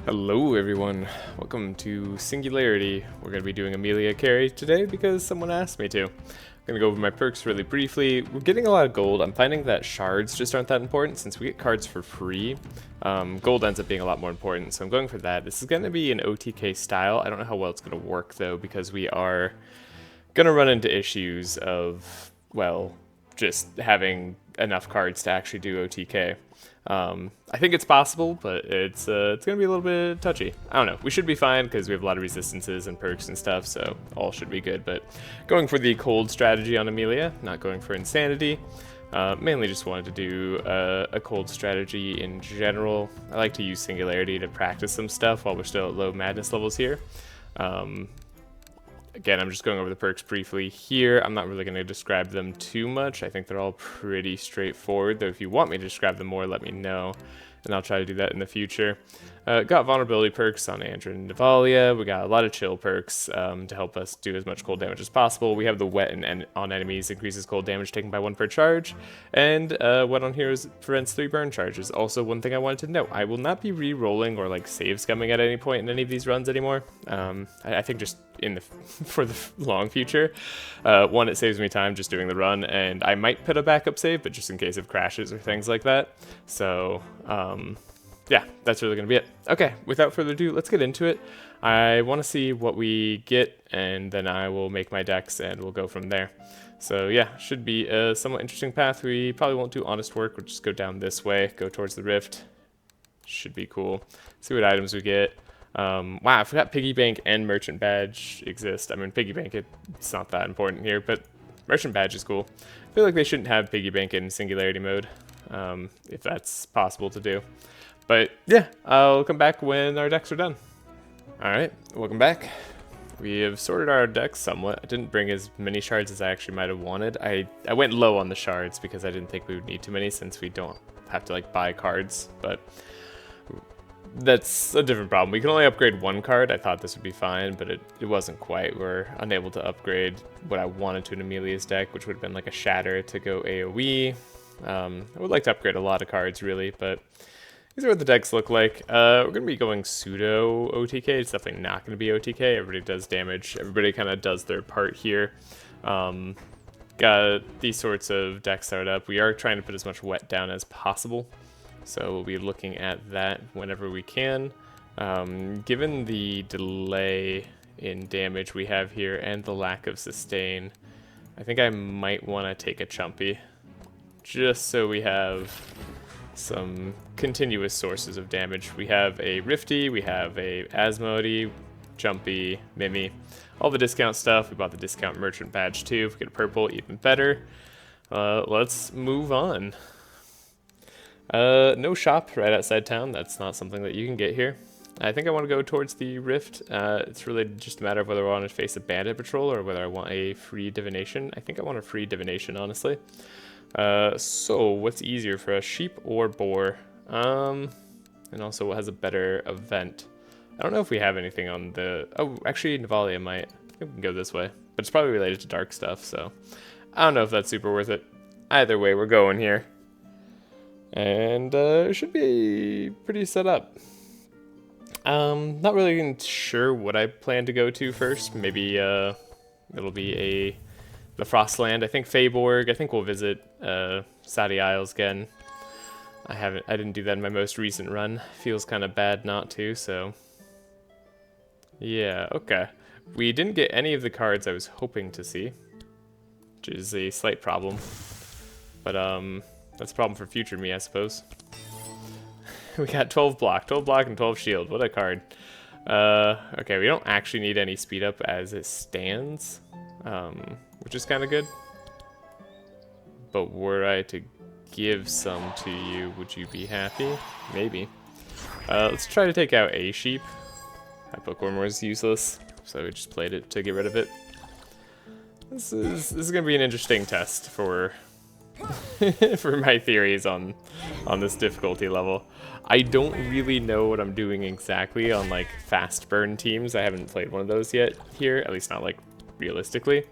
Hello everyone, welcome to Singularity. We're going to be doing Amelia carry today because someone asked me to. I'm going to go over my perks really briefly. We're getting a lot of gold. I'm finding that shards just aren't that important since we get cards for free. Gold ends up being a lot more important, so I'm going for that. This is going to be an OTK style. I don't know how well it's going to work though because we are going to run into issues of, well, just having enough cards to actually do OTK. I think it's possible, but it's going to be a little bit touchy. I don't know. We should be fine because we have a lot of resistances and perks and stuff, so all should be good. But going for the cold strategy on Amelia, not going for insanity. Mainly just wanted to do a cold strategy in general. I like to use Singularity to practice some stuff while we're still at low madness levels here. Again, I'm just going over the perks briefly here. I'm not really going to describe them too much. I think they're all pretty straightforward, though if you want me to describe them more, let me know, and I'll try to do that in the future. Got vulnerability perks on andrin and navalea. We got a lot of chill perks to help us do as much cold damage as possible. We have the wet on enemies increases cold damage taken by 1 per charge, and wet on heroes prevents 3 burn charges. Also, one thing I wanted to note, I will not be re-rolling or like save scumming at any point in any of these runs anymore. I think just for the long future. One, it saves me time just doing the run, and I might put a backup save, but just in case of crashes or things like that. So, yeah, that's really going to be it. Okay, without further ado, let's get into it. I want to see what we get, and then I will make my decks, and we'll go from there. So yeah, should be a somewhat interesting path. We probably won't do honest work. We'll just go down this way, go towards the rift. Should be cool. See what items we get. Wow, I forgot Piggy Bank and Merchant Badge exist. I mean, Piggy Bank, it's not that important here, but Merchant Badge is cool. I feel like they shouldn't have Piggy Bank in Singularity mode, if that's possible to do. But yeah, I'll come back when our decks are done. Alright, welcome back. We have sorted our decks somewhat. I didn't bring as many shards as I actually might have wanted. I went low on the shards because I didn't think we would need too many since we don't have to like buy cards, but that's a different problem. We can only upgrade 1 card. I thought this would be fine, but it wasn't quite. We're unable to upgrade what I wanted to an Amelia's deck, which would have been like a Shatter to go AoE. I would like to upgrade a lot of cards, really, but these are what the decks look like. We're going to be going pseudo OTK. It's definitely not going to be OTK. Everybody does damage. Everybody kind of does their part here. Got these sorts of decks started up. We are trying to put as much wet down as possible. So we'll be looking at that whenever we can. Given the delay in damage we have here and the lack of sustain, I think I might want to take a Chumpy, just so we have some continuous sources of damage. We have a Rifty, we have a Asmodee, Chumpy, Mimi, all the discount stuff. We bought the discount Merchant Badge too. If we get a purple, even better. Let's move on. No shop right outside town. That's not something that you can get here. I think I want to go towards the rift. It's really just a matter of whether I want to face a bandit patrol or whether I want a free divination. I think I want a free divination, honestly. So what's easier for us, sheep or boar? And also what has a better event? I don't know if we have anything on the... Oh, actually Navalea might. I think we can go this way. But it's probably related to dark stuff, so I don't know if that's super worth it. Either way, we're going here. And it should be pretty set up. Not really sure what I plan to go to first. Maybe it'll be the Frostland. I think Feyborg. I think we'll visit Saudi Isles again. I didn't do that in my most recent run. Feels kind of bad not to, so yeah, okay. We didn't get any of the cards I was hoping to see, which is a slight problem. But that's a problem for future me, I suppose. We got 12 block and 12 shield. What a card. Okay, we don't actually need any speed up as it stands, which is kind of good. But were I to give some to you, would you be happy? Maybe. Let's try to take out a sheep. That bookworm was useless, so we just played it to get rid of it. This is going to be an interesting test for for my theories on this difficulty level. I don't really know what I'm doing exactly on like fast burn teams. I haven't played one of those yet here, at least not like realistically.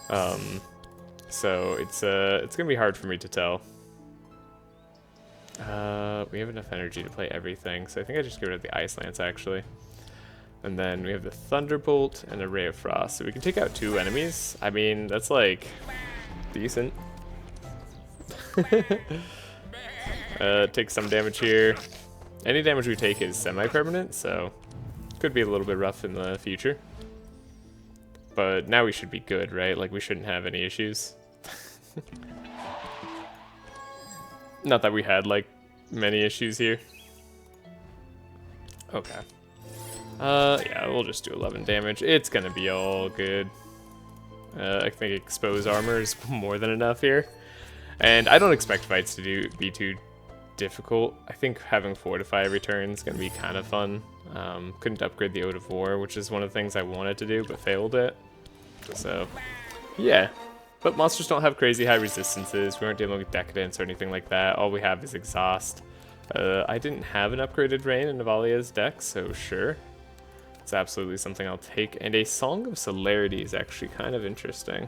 So it's gonna be hard for me to tell. We have enough energy to play everything, so I think I just get rid of the Ice Lance, actually. And then we have the Thunderbolt and a Ray of Frost, so we can take out 2 enemies. I mean, that's like decent. Take some damage here. Any damage we take is semi-permanent, so could be a little bit rough in the future. But now we should be good, right? Like, we shouldn't have any issues. Not that we had, like, many issues here. Okay. Yeah, we'll just do 11 damage. It's gonna be all good. I think Expose Armor is more than enough here. And I don't expect fights to be too difficult. I think having Fortify every turn is gonna be kind of fun. Couldn't upgrade the Ode of War, which is one of the things I wanted to do, but failed it. So, yeah. But monsters don't have crazy high resistances. We aren't dealing with Decadence or anything like that. All we have is Exhaust. I didn't have an upgraded Rain in Navalea's deck, so sure. It's absolutely something I'll take. And a Song of Celerity is actually kind of interesting.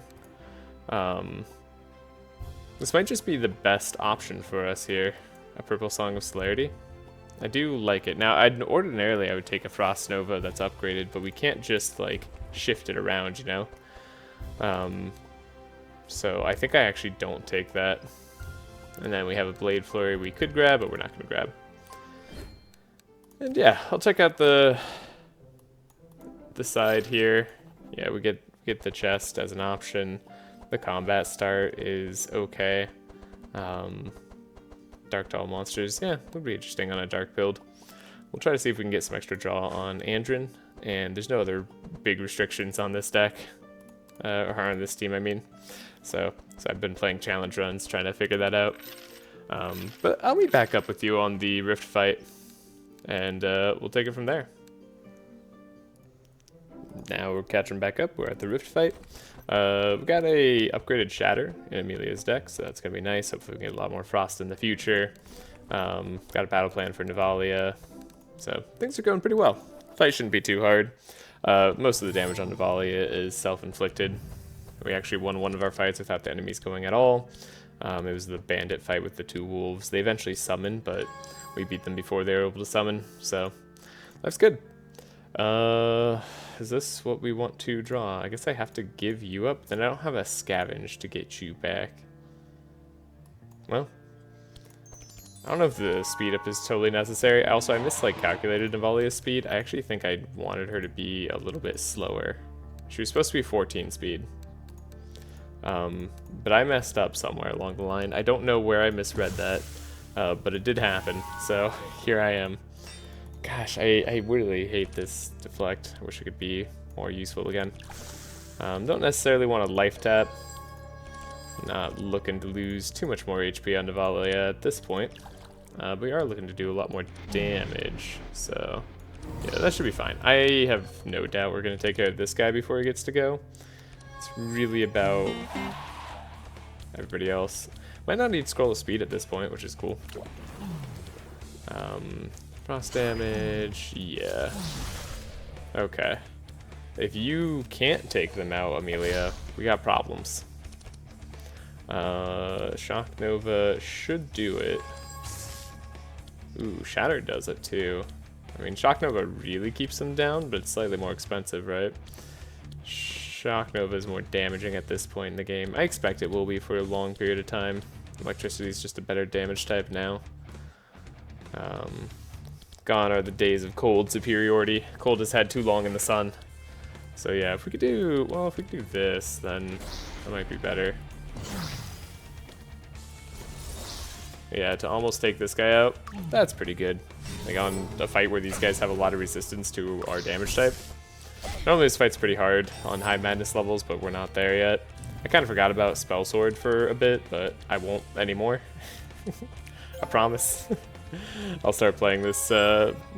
This might just be the best option for us here. A purple Song of Celerity. I do like it. Now, ordinarily I would take a Frost Nova that's upgraded, but we can't just, like, shift it around, you know? So I think I actually don't take that. And then we have a Blade Flurry we could grab, but we're not going to grab. And yeah, I'll check out the side here. Yeah, we get the chest as an option. The combat start is okay. Dark Tall monsters, yeah, would be interesting on a dark build. We'll try to see if we can get some extra draw on Andrin. And there's no other big restrictions on this deck. Or on this team, I mean. So I've been playing challenge runs, trying to figure that out. But I'll be back up with you on the Rift fight, and we'll take it from there. Now we're catching back up. We're at the Rift fight. We got a upgraded Shatter in Amelia's deck, so that's gonna be nice. Hopefully we get a lot more Frost in the future. Got a battle plan for Navalea, so things are going pretty well. Fight shouldn't be too hard. Most of the damage on Navalea is self-inflicted. We actually won one of our fights without the enemies going at all. It was the bandit fight with the 2 wolves. They eventually summoned, but we beat them before they were able to summon, so that's good. Is this what we want to draw? I guess I have to give you up. Then I don't have a scavenge to get you back. Well, I don't know if the speed up is totally necessary. Also, I miscalculated Navalea's speed. I actually think I wanted her to be a little bit slower. She was supposed to be 14 speed. But I messed up somewhere along the line. I don't know where I misread that, but it did happen. So here I am. Gosh, I really hate this deflect. I wish it could be more useful again. Don't necessarily want to life tap. Not looking to lose too much more HP on Navalea at this point. But we are looking to do a lot more damage. So yeah, that should be fine. I have no doubt we're going to take out this guy before he gets to go. It's really about everybody else. Might not need Scroll of Speed at this point, which is cool. Frost damage, yeah. Okay. If you can't take them out, Amelia, we got problems. Shock Nova should do it. Ooh, Shatter does it too. I mean, Shock Nova really keeps them down, but it's slightly more expensive, right? Shock Nova is more damaging at this point in the game. I expect it will be for a long period of time. Electricity is just a better damage type now. Gone are the days of cold superiority. Cold has had too long in the sun. So yeah, if we could do, well, if we could do this, then that might be better. Yeah, to almost take this guy out, that's pretty good. Like on a fight where these guys have a lot of resistance to our damage type. Normally this fight's pretty hard on high madness levels, but we're not there yet. I kind of forgot about Spell Sword for a bit, but I won't anymore. I promise. I'll start playing this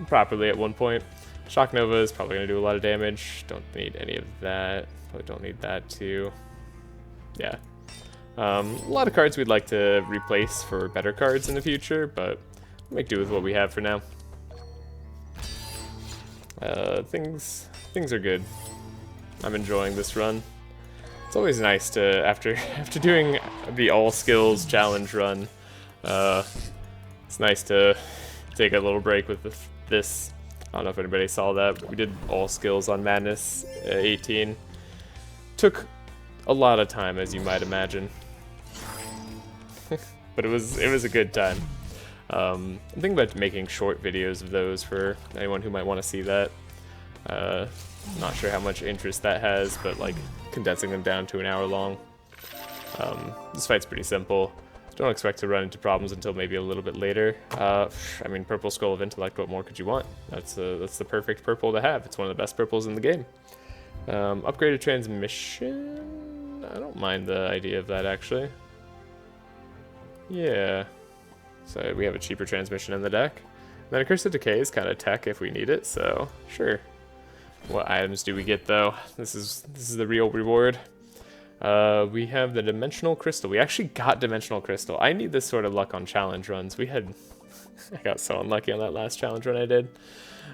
properly at one point. Shock Nova is probably going to do a lot of damage. Don't need any of that. Probably don't need that too. Yeah. A lot of cards we'd like to replace for better cards in the future, but we'll make do with what we have for now. Things are good. I'm enjoying this run. It's always nice to, after doing the all skills challenge run, It's nice to take a little break with this. I don't know if anybody saw that, but we did all skills on Madness 18. Took a lot of time, as you might imagine. But it was a good time. I'm thinking about making short videos of those for anyone who might want to see that. Not sure how much interest that has, but like condensing them down to an hour long. This fight's pretty simple. Don't expect to run into problems until maybe a little bit later. I mean, Purple Skull of Intellect, what more could you want? That's the perfect purple to have. It's one of the best purples in the game. Upgraded transmission? I don't mind the idea of that, actually. Yeah. So we have a cheaper transmission in the deck. And then a Curse of Decay is kind of tech if we need it, so sure. What items do we get, though? This is the real reward. We have the Dimensional Crystal. We actually got Dimensional Crystal. I need this sort of luck on challenge runs. I got so unlucky on that last challenge run I did.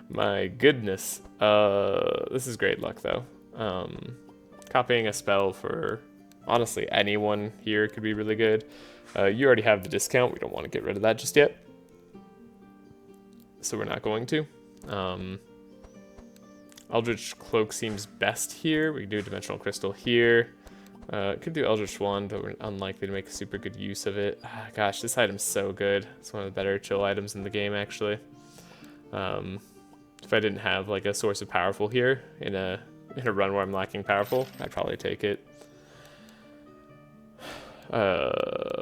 My goodness. This is great luck, though. Copying a spell for, honestly, anyone here could be really good. You already have the discount. We don't want to get rid of that just yet. So we're not going to. Eldritch Cloak seems best here. We can do a Dimensional Crystal here. Could do Eldritch Wand, but we're unlikely to make super good use of it. Gosh, this item's so good. It's one of the better chill items in the game, actually. If I didn't have like a source of powerful here in a run where I'm lacking powerful, I'd probably take it.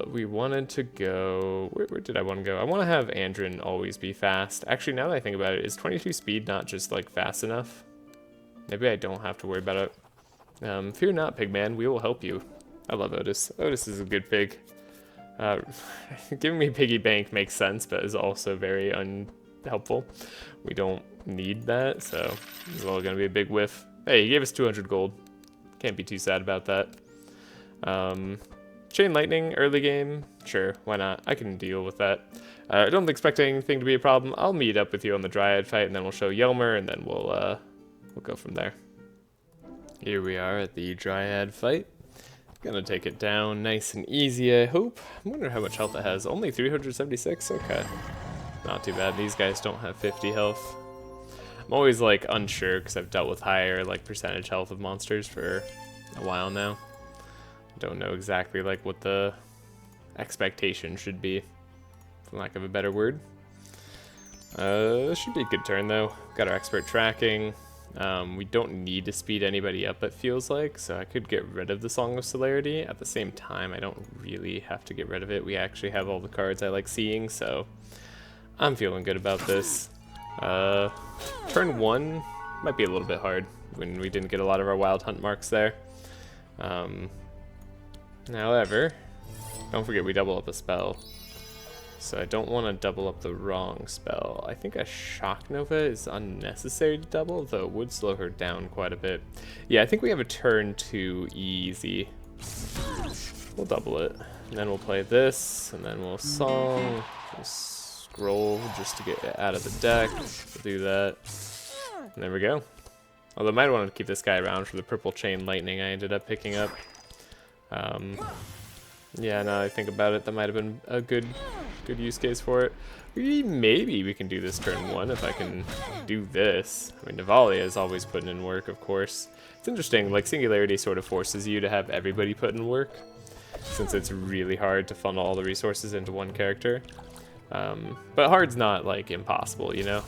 We wanted to go... Where did I want to go? I want to have Andrin always be fast. Actually, now that I think about it, is 22 speed not just like fast enough? Maybe I don't have to worry about it. Fear not, Pigman, we will help you. I love Otis. Otis is a good pig. Giving me Piggy Bank makes sense, but is also very unhelpful. We don't need that, so it's all going to be a big whiff. Hey, he gave us 200 gold. Can't be too sad about that. Chain Lightning, early game? Sure, why not? I can deal with that. I don't expect anything to be a problem. I'll meet up with you on the Dryad fight, and then we'll show Yelmer, and then we'll go from there. Here we are at the Dryad fight. Gonna take it down nice and easy, I hope. I wonder how much health it has. Only 376? Okay. Not too bad. These guys don't have 50 health. I'm always like unsure because I've dealt with higher like percentage health of monsters for a while now. Don't know exactly like what the expectation should be, for lack of a better word. This should be a good turn though. Got our expert tracking. We don't need to speed anybody up, it feels like, so I could get rid of the Song of Singularity. At the same time, I don't really have to get rid of it. We actually have all the cards I like seeing, so I'm feeling good about this. Turn 1 might be a little bit hard when we didn't get a lot of our Wild Hunt marks there. However, don't forget we double up a spell. So I don't want to double up the wrong spell. I think a Shock Nova is unnecessary to double, though it would slow her down quite a bit. Yeah, I think we have a turn 2 easy. We'll double it. And then we'll play this, and then we'll song, we'll scroll just to get it out of the deck. We'll do that. And there we go. Although I might want to keep this guy around for the purple chain lightning I ended up picking up. Yeah, now that I think about it, that might have been a good use case for it. Maybe we can do this turn 1 if I can do this. I mean, navalea is always putting in work, of course. It's interesting, like Singularity sort of forces you to have everybody put in work, since it's really hard to funnel all the resources into one character. But hard's not like impossible, you know?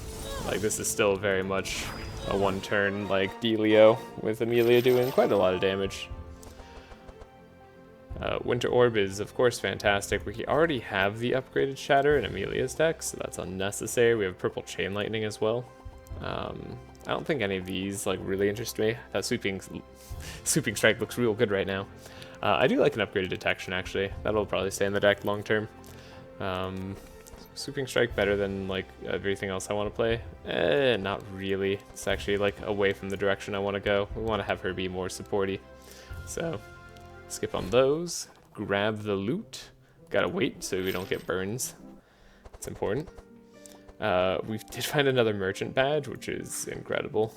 Like this is still very much a one-turn like dealio, with Amelia doing quite a lot of damage. Winter Orb is, of course, fantastic. We already have the upgraded Shatter in Amelia's deck, so that's unnecessary. We have Purple Chain Lightning as well. I don't think any of these like really interest me. That Sweeping Strike looks real good right now. I do like an upgraded Detection, actually. That'll probably stay in the deck long term. Sweeping Strike better than like everything else I want to play? Not really. It's actually like away from the direction I want to go. We want to have her be more supporty. So skip on those. Grab the loot. Gotta wait so we don't get burns. It's important. We did find another merchant badge, which is incredible.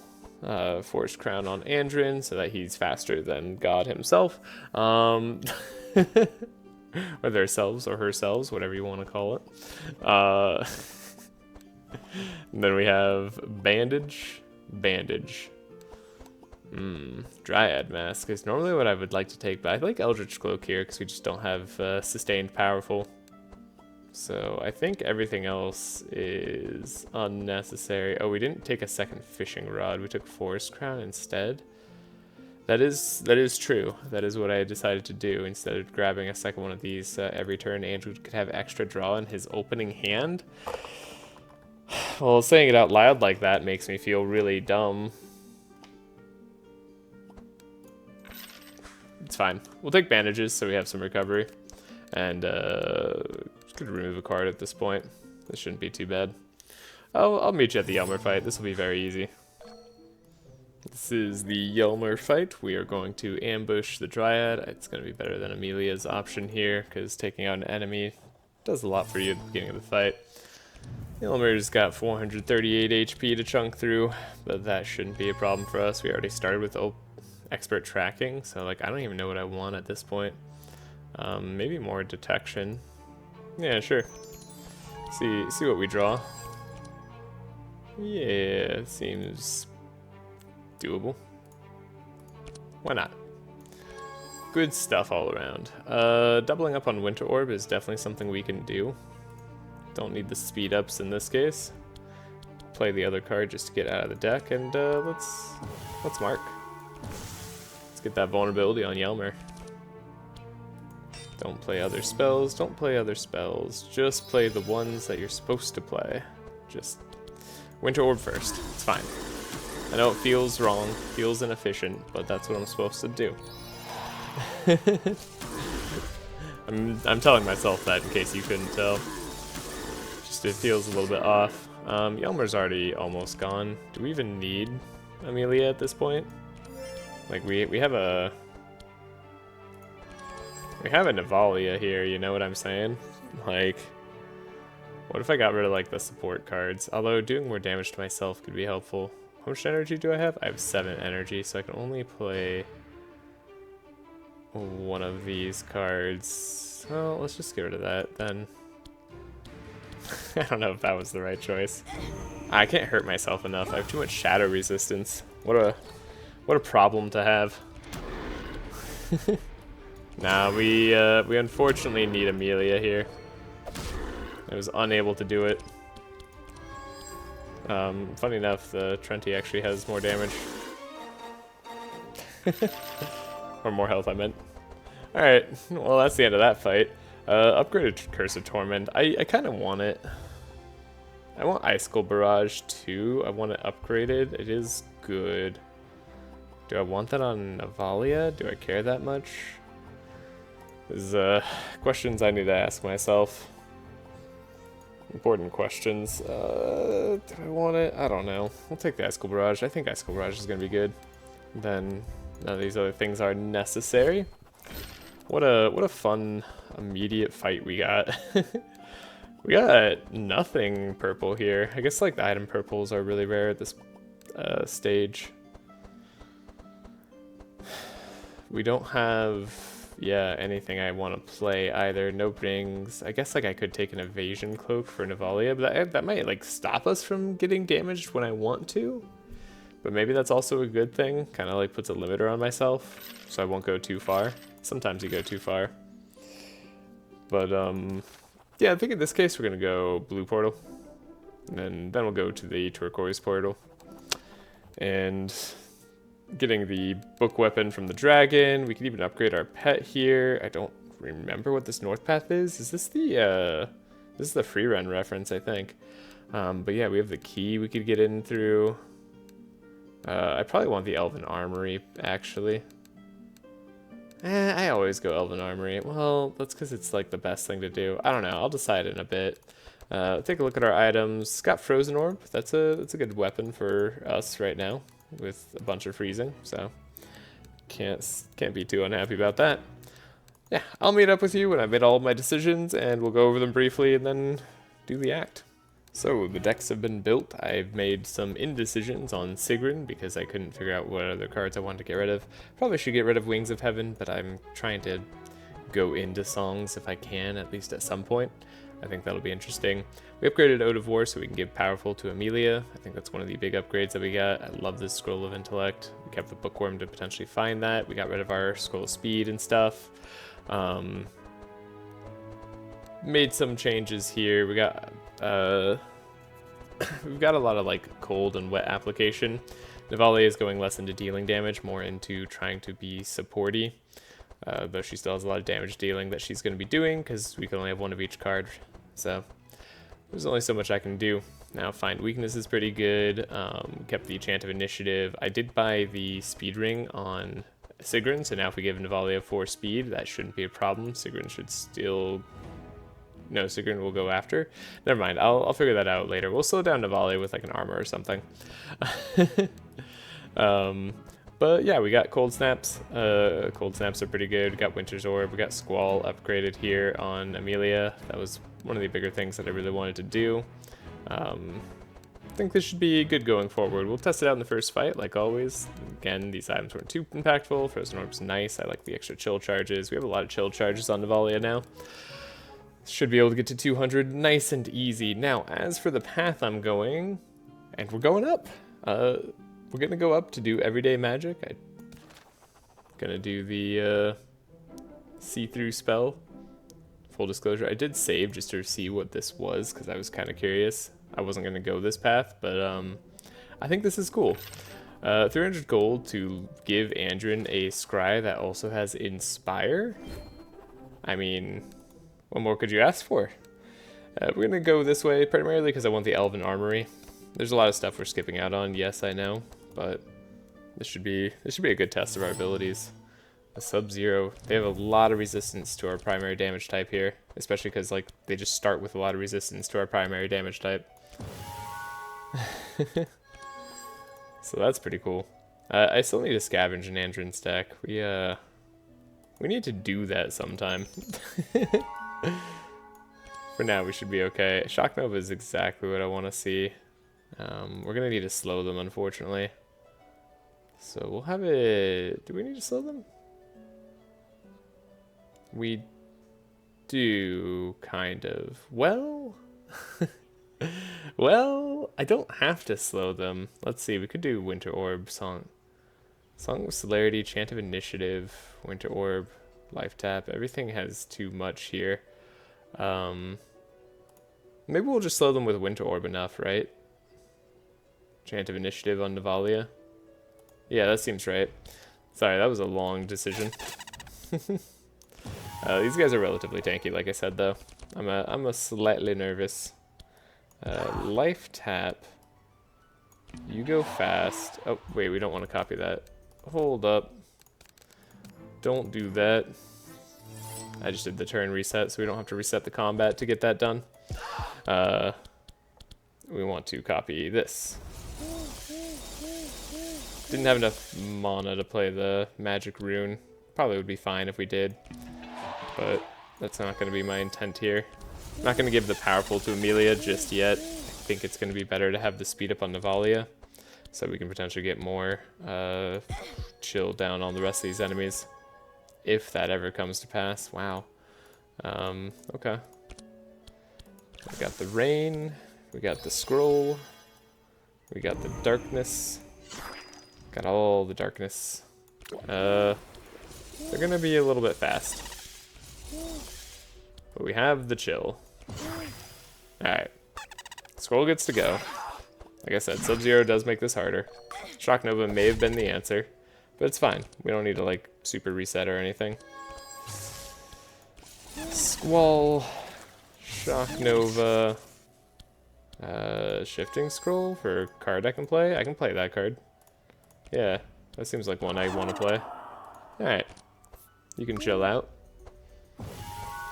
Forged crown on Andrin so that he's faster than God himself. or themselves or herselves, whatever you want to call it. And then we have bandage, Dryad Mask is normally what I would like to take, but I like Eldritch Cloak here because we just don't have sustained powerful. So I think everything else is unnecessary. Oh, we didn't take a second fishing rod. We took Forest Crown instead. That is true. That is what I decided to do instead of grabbing a second one of these every turn. Andrew could have extra draw in his opening hand. Well, saying it out loud like that makes me feel really dumb. It's fine. We'll take bandages so we have some recovery. And could remove a card at this point. This shouldn't be too bad. I'll meet you at the Yelmer fight. This will be very easy. This is the Yelmer fight. We are going to ambush the Dryad. It's going to be better than Amelia's option here, because taking out an enemy does a lot for you at the beginning of the fight. Yelmer's got 438 HP to chunk through, but that shouldn't be a problem for us. We already started with expert tracking, so like I don't even know what I want at this point. Maybe more detection. Yeah, sure. See what we draw. Yeah, it seems doable. Why not? Good stuff all around. Doubling up on Winter Orb is definitely something we can do. Don't need the speed ups in this case. Play the other card just to get out of the deck, and let's mark. Let's get that vulnerability on Yelmer. Don't play other spells, don't play other spells. Just play the ones that you're supposed to play. Just Winter Orb first, it's fine. I know it feels wrong, feels inefficient, but that's what I'm supposed to do. I'm telling myself that in case you couldn't tell. Just it feels a little bit off. Yelmer's already almost gone. Do we even need Amelia at this point? Like we have a navalea here, you know what I'm saying? Like, what if I got rid of like the support cards? Although doing more damage to myself could be helpful. How much energy do I have? I have 7 energy, so I can only play one of these cards. Well, let's just get rid of that then. I don't know if that was the right choice. I can't hurt myself enough. I have too much shadow resistance. What a problem to have. Nah, we unfortunately need Amelia here. I was unable to do it. Funny enough, the Trenti actually has more damage. Or more health, I meant. Alright, well that's the end of that fight. Upgraded Curse of Torment. I kind of want it. I want Icicle Barrage too. I want it upgraded. It is good. Do I want that on Navalea? Do I care that much? These questions I need to ask myself. Important questions. Do I want it? I don't know. We'll take the Icicle Barrage. I think Icicle Barrage is going to be good. Then none of these other things are necessary. What a fun immediate fight we got. We got nothing purple here. I guess like the item purples are really rare at this stage. We don't have, yeah, anything I want to play either. No brings. I guess like I could take an evasion cloak for Navalea, but that might like stop us from getting damaged when I want to. But maybe that's also a good thing. Kind of like puts a limiter on myself, so I won't go too far. Sometimes you go too far. But yeah, I think in this case we're gonna go blue portal, and then we'll go to the turquoise portal. And getting the book weapon from the dragon. We can even upgrade our pet here. I don't remember what this north path is. Is this the this is the free run reference, I think. But yeah, we have the key we could get in through. I probably want the Elven Armory, actually. I always go Elven Armory. Well, that's because it's like the best thing to do. I don't know. I'll decide in a bit. Take a look at our items. Got Frozen Orb. That's a good weapon for us right now with a bunch of freezing. So can't be too unhappy about that. Yeah, I'll meet up with you when I've made all of my decisions, and we'll go over them briefly and then do the act. So the decks have been built. I've made some indecisions on Sigurn because I couldn't figure out what other cards I wanted to get rid of. Probably should get rid of Wings of Heaven, but I'm trying to go into songs if I can, at least at some point. I think that'll be interesting. We upgraded Ode of War so we can give Powerful to Amelia. I think that's one of the big upgrades that we got. I love this Scroll of Intellect. We kept the Bookworm to potentially find that. We got rid of our Scroll of Speed and stuff. Made some changes here. We got we've got a lot of like cold and wet application. Navalea is going less into dealing damage, more into trying to be supporty. Though she still has a lot of damage dealing that she's going to be doing because we can only have one of each card. So there's only so much I can do. Now Find Weakness is pretty good. Kept the Chant of Initiative. I did buy the Speed Ring on Sigurn, so now if we give Navalea 4 speed, that shouldn't be a problem. Sigurn should still... No, Sigurn will go after. Never mind, I'll figure that out later. We'll slow down Navalea with like an armor or something. But yeah, we got Cold Snaps. Cold Snaps are pretty good. We got Winter's Orb. We got Squall upgraded here on Amelia. That was one of the bigger things that I really wanted to do. I think this should be good going forward. We'll test it out in the first fight, like always. Again, these items weren't too impactful. Frozen Orb's nice. I like the extra chill charges. We have a lot of chill charges on Navalea now. Should be able to get to 200 nice and easy. Now, as for the path I'm going, and we're going up. We're gonna go up to do everyday magic. I'm gonna do the see-through spell. Full disclosure, I did save just to see what this was because I was kind of curious. I wasn't gonna go this path, but I think this is cool. 300 gold to give Andrin a scry that also has Inspire. I mean, what more could you ask for? We're gonna go this way primarily because I want the Elven Armory. There's a lot of stuff we're skipping out on, yes, I know, but this should be a good test of our abilities. A Sub-Zero, they have a lot of resistance to our primary damage type here, especially because like they just start with a lot of resistance to our primary damage type. So that's pretty cool. I still need to scavenge an Andrin stack. We need to do that sometime. For now, we should be okay. Shock Nova is exactly what I want to see. We're gonna need to slow them, unfortunately. So we'll have it. Do we need to slow them? We do, kind of. Well, well, I don't have to slow them. Let's see. We could do Winter Orb, Song of Celerity, Chant of Initiative, Winter Orb, Life Tap. Everything has too much here. Maybe we'll just slow them with Winter Orb enough, right? Chant of Initiative on Navalea. Yeah, that seems right. Sorry, that was a long decision. These guys are relatively tanky, like I said, though. I'm a slightly nervous. Life Tap. You go fast. Oh, wait, we don't want to copy that. Hold up. Don't do that. I just did the turn reset, so we don't have to reset the combat to get that done. We want to copy this. Didn't have enough mana to play the magic rune. Probably would be fine if we did, but that's not going to be my intent here. I'm not going to give the powerful to Amelia just yet. I think it's going to be better to have the speed up on Navalea, so we can potentially get more chill down on the rest of these enemies, if that ever comes to pass. Wow. Okay. We got the rain, we got the scroll, we got the darkness, got all the darkness. They're gonna be a little bit fast, but we have the chill. Alright, scroll gets to go. Like I said, Sub-Zero does make this harder. Shock Nova may have been the answer, but it's fine. We don't need to like super reset or anything. Squall, Shock Nova, Shifting Scroll for a card I can play. I can play that card. Yeah, that seems like one I want to play. Alright, you can chill out.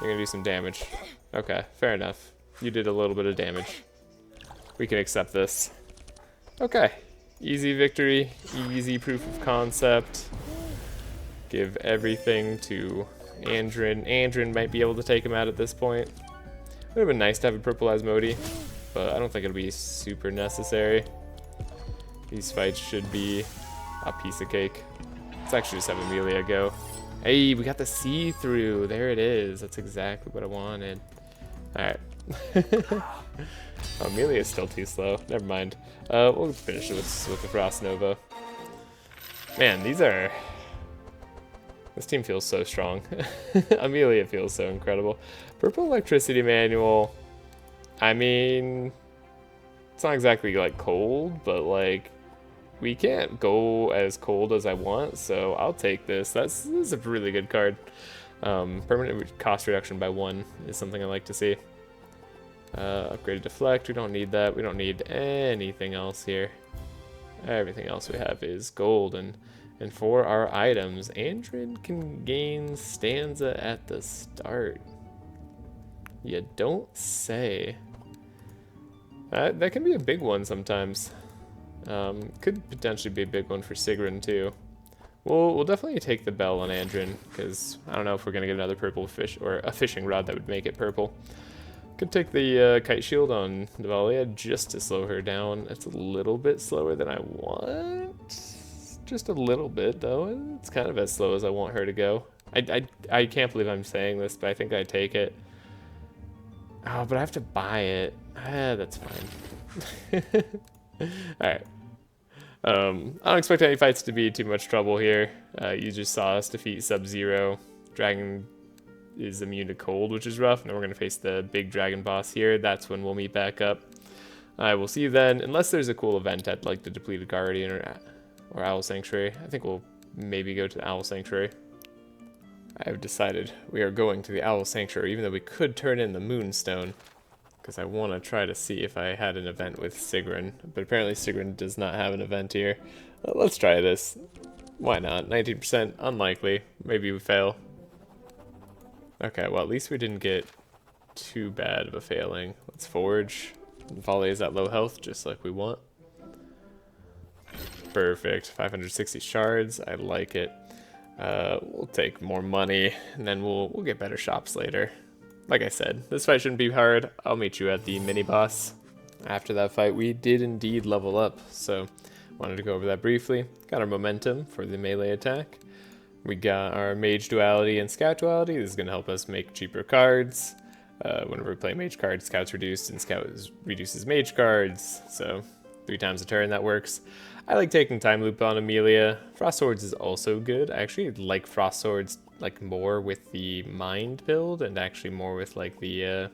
You're gonna do some damage. Okay, fair enough. You did a little bit of damage. We can accept this. Okay, easy victory, easy proof of concept. Give everything to Andrin. Andrin might be able to take him out at this point. Would have been nice to have a purple Asmodee, but I don't think it'll be super necessary. These fights should be a piece of cake. Let's actually just have Amelia go. Hey, we got the see-through. There it is. That's exactly what I wanted. Alright. Oh, Amelia's still too slow. Never mind. We'll finish it with the Frost Nova. Man, this team feels so strong. Amelia feels so incredible. Purple Electricity Manual. I mean, it's not exactly like cold, but like we can't go as cold as I want, so I'll take this. This is a really good card. Permanent cost reduction by 1 is something I like to see. Upgraded Deflect, we don't need that. We don't need anything else here. Everything else we have is gold, and for our items, Andrin can gain Stanza at the start. You don't say. That can be a big one sometimes. Could potentially be a big one for Sigurn too. We'll definitely take the bell on Andrin, because I don't know if we're gonna get another purple fish or a fishing rod that would make it purple. Could take the kite shield on navalea just to slow her down. It's a little bit slower than I want. Just a little bit though. It's kind of as slow as I want her to go. I can't believe I'm saying this, but I think I take it. Oh, but I have to buy it. That's fine. Alright. I don't expect any fights to be too much trouble here. You just saw us defeat Sub-Zero. Dragon is immune to cold, which is rough. Now we're going to face the big dragon boss here. That's when we'll meet back up. I will see you then, unless there's a cool event at like the Depleted Guardian or Owl Sanctuary. I think we'll maybe go to the Owl Sanctuary. I have decided we are going to the Owl Sanctuary, even though we could turn in the Moonstone, because I want to try to see if I had an event with Sigurn, but apparently Sigurn does not have an event here. Let's try this. Why not? 19%, unlikely. Maybe we fail. Okay, well at least we didn't get too bad of a failing. Let's forge. Volley is at low health, just like we want. Perfect. 560 shards. I like it. We'll take more money, and then we'll get better shops later. Like I said, this fight shouldn't be hard. I'll meet you at the mini-boss. After that fight, we did indeed level up, so wanted to go over that briefly. Got our momentum for the melee attack. We got our mage duality and scout duality. This is going to help us make cheaper cards. Whenever we play mage cards, scout's reduced and scout reduces mage cards. So 3 times a turn, that works. I like taking time loop on Amelia. Frost swords is also good. I actually like frost swords like more with the mind build and actually more with like the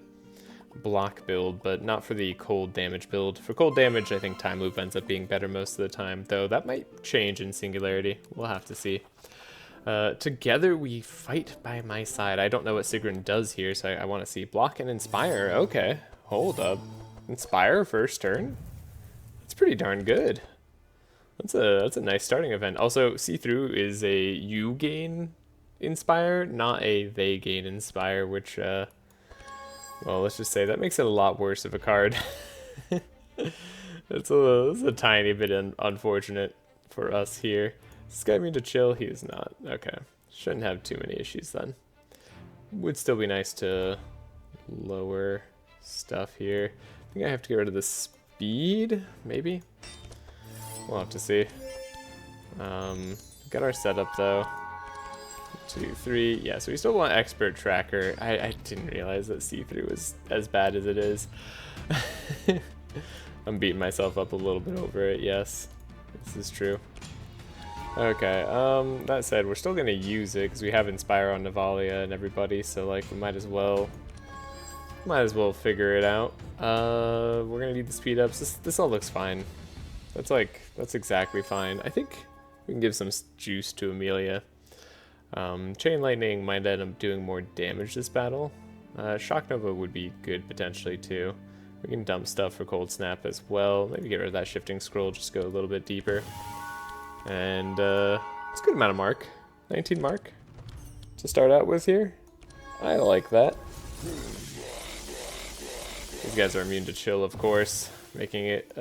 block build, but not for the cold damage build. For cold damage, I think time loop ends up being better most of the time, though that might change in Singularity. We'll have to see. Together we fight by my side. I don't know what Sigurn does here, so I want to see. Block and Inspire. Okay, hold up. Inspire first turn? That's pretty darn good. That's a nice starting event. Also, See-Through is a you gain Inspire, not a they gain Inspire, which, well, let's just say that makes it a lot worse of a card. It's a tiny bit unfortunate for us here. Is this guy immune to chill? He is not. Okay. Shouldn't have too many issues then. Would still be nice to lower stuff here. I think I have to get rid of the speed, maybe? We'll have to see. Got our setup though. 2, 3. Yeah, so we still want Expert Tracker. I didn't realize that see-through was as bad as it is. I'm beating myself up a little bit over it, yes. This is true. Okay, that said, we're still gonna use it because we have Inspire on navalea and everybody, so like we might as well figure it out. We're gonna need the speed ups. This all looks fine. That's exactly fine. I think we can give some juice to Amelia. Chain Lightning might end up doing more damage this battle. Shock Nova would be good potentially too. We can dump stuff for Cold Snap as well. Maybe get rid of that Shifting Scroll, just go a little bit deeper. And it's a good amount of mark. 19 mark to start out with here. I like that. These guys are immune to chill, of course, making it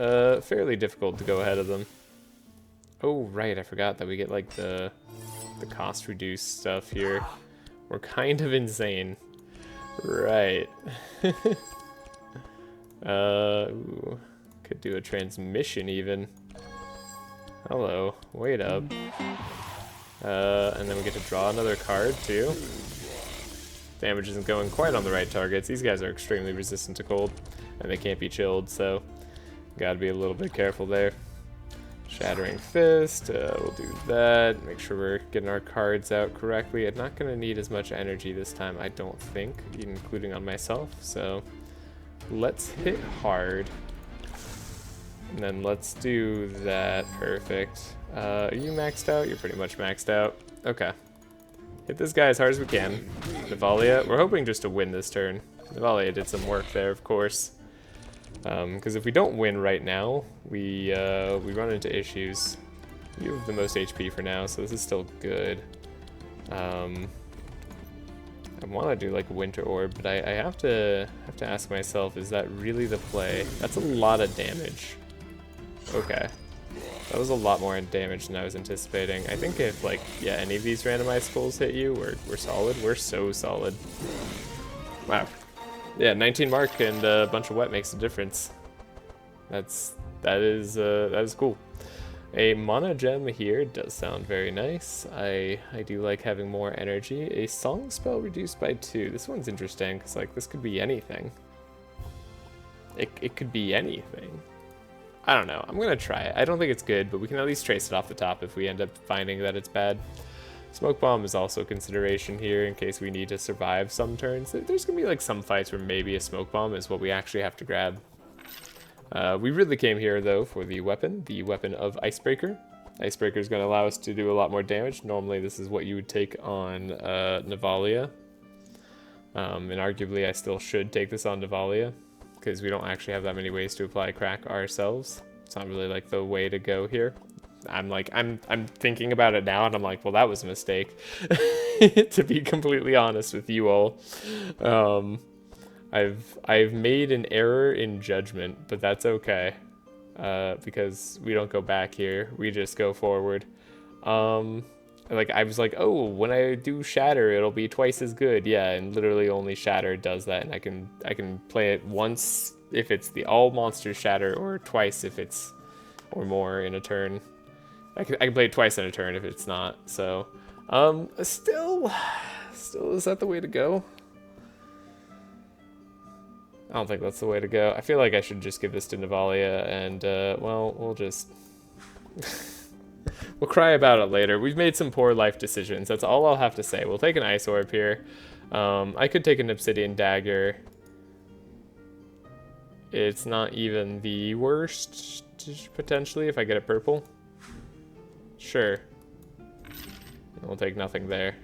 fairly difficult to go ahead of them. Oh, right, I forgot that we get like the cost reduced stuff here. We're kind of insane. Right. Ooh, could do a transmission even. Hello, wait up. And then we get to draw another card, too. Damage isn't going quite on the right targets. These guys are extremely resistant to cold, and they can't be chilled, so gotta be a little bit careful there. Shattering Fist, we'll do that. Make sure we're getting our cards out correctly. I'm not gonna need as much energy this time, I don't think, including on myself, so let's hit hard. And then let's do that. Perfect. Are you maxed out? You're pretty much maxed out. Okay. Hit this guy as hard as we can. Navalea. We're hoping just to win this turn. Navalea did some work there, of course. Because if we don't win right now, we run into issues. You have the most HP for now, so this is still good. I want to do like Winter Orb, but I have to ask myself, is that really the play? That's a lot of damage. Okay. That was a lot more damage than I was anticipating. I think if, like, yeah, any of these randomized skulls hit you, we're solid. We're so solid. Wow. Yeah, 19 mark and a bunch of wet makes a difference. That is cool. A mana gem here does sound very nice. I do like having more energy. A song spell reduced by 2. This one's interesting because, like, this could be anything. It could be anything. I don't know. I'm gonna try it. I don't think it's good, but we can at least trace it off the top if we end up finding that it's bad. Smoke Bomb is also a consideration here in case we need to survive some turns. There's gonna be like some fights where maybe a Smoke Bomb is what we actually have to grab. We really came here though for the weapon of Icebreaker. Icebreaker is gonna allow us to do a lot more damage. Normally this is what you would take on Navalea. And arguably I still should take this on Navalea, because we don't actually have that many ways to apply crack ourselves. It's not really like the way to go here. I'm thinking about it now and I'm like, well, that was a mistake. To be completely honest with you all. I've made an error in judgment, but that's okay. Because we don't go back here, we just go forward. Like I was like, oh, when I do Shatter, it'll be twice as good. Yeah, and literally only Shatter does that, and I can play it once if it's the all monsters Shatter, or twice if it's, or more in a turn. I can play it twice in a turn if it's not. So, still is that the way to go? I don't think that's the way to go. I feel like I should just give this to Navalea, and well, we'll just. We'll cry about it later. We've made some poor life decisions. That's all I'll have to say. We'll take an Ice Orb here. I could take an Obsidian Dagger. It's not even the worst, potentially, if I get it purple. Sure. We'll take nothing there.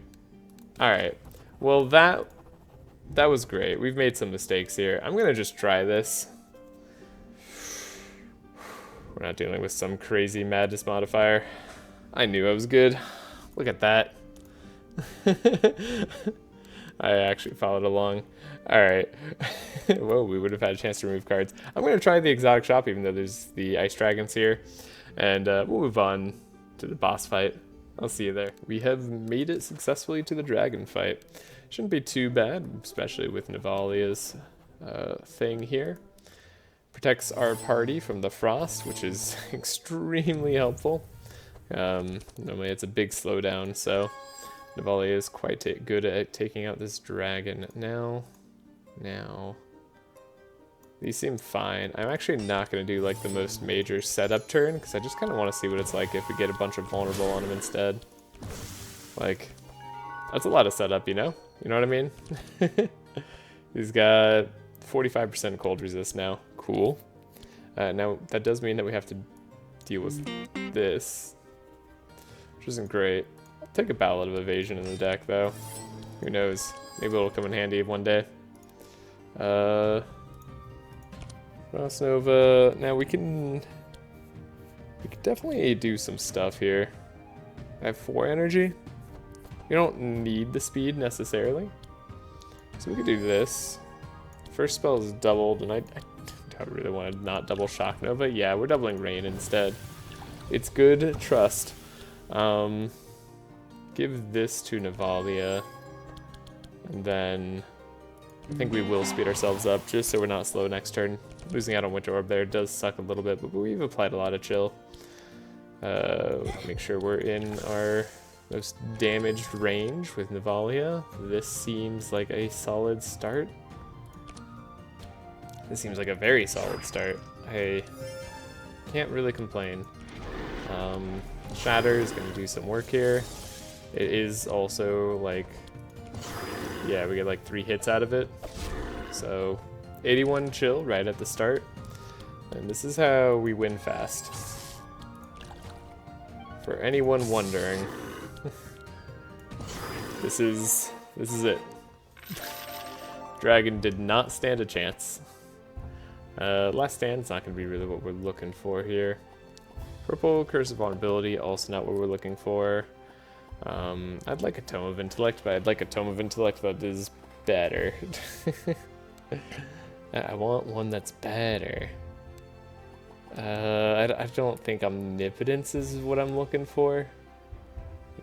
Alright. Well, that was great. We've made some mistakes here. I'm going to just try this. We're not dealing with some crazy madness modifier. I knew I was good. Look at that. I actually followed along. Alright. Whoa, we would have had a chance to remove cards. I'm going to try the exotic shop, even though there's the ice dragons here. And we'll move on to the boss fight. I'll see you there. We have made it successfully to the dragon fight. Shouldn't be too bad, especially with Navalea's thing here. Protects our party from the frost, which is extremely helpful. Normally it's a big slowdown, so Navalea is quite good at taking out this dragon. Now, these seem fine. I'm actually not going to do like the most major setup turn, because I just kind of want to see what it's like if we get a bunch of vulnerable on him instead. Like, that's a lot of setup, you know? You know what I mean? He's got 45% cold resist now. Cool. Now, that does mean that we have to deal with this, which isn't great. I'll take a Ballad of Evasion in the deck, though. Who knows? Maybe it'll come in handy one day. Frost Nova. Now, we can definitely do some stuff here. I have 4 energy. We don't need the speed, necessarily. So we could do this. First spell is doubled, and I don't really want to not double Shock Nova. Yeah, we're doubling Rain instead. It's good, trust. Give this to Navalea. And then I think we will speed ourselves up just so we're not slow next turn. Losing out on Winter Orb there does suck a little bit, but we've applied a lot of chill. Make sure we're in our Most damaged range with Navalea. This seems like a solid start. This seems like a very solid start. I can't really complain. Shatter is going to do some work here. It is also like, yeah, we get like 3 hits out of it. So 81 chill right at the start. And this is how we win fast. For anyone wondering, this is it. Dragon did not stand a chance. Last Stand's not going to be really what we're looking for here. Purple, Curse of Vulnerability, also not what we're looking for. I'd like a Tome of Intellect, but I'd like a Tome of Intellect that is better. I want one that's better. I don't think Omnipotence is what I'm looking for.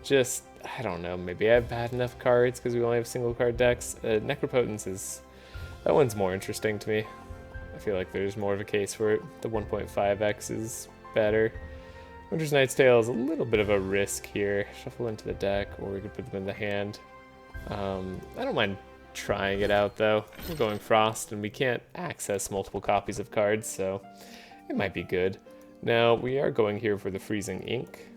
Just, I don't know, maybe I have bad enough cards because we only have single card decks. Necropotence is, that one's more interesting to me. I feel like there's more of a case for it. The 1.5x is better. Winter's Knight's Tale is a little bit of a risk here. Shuffle into the deck, or we could put them in the hand. I don't mind trying it out though. We're going Frost, and we can't access multiple copies of cards, so it might be good. Now, we are going here for the Freezing Ink.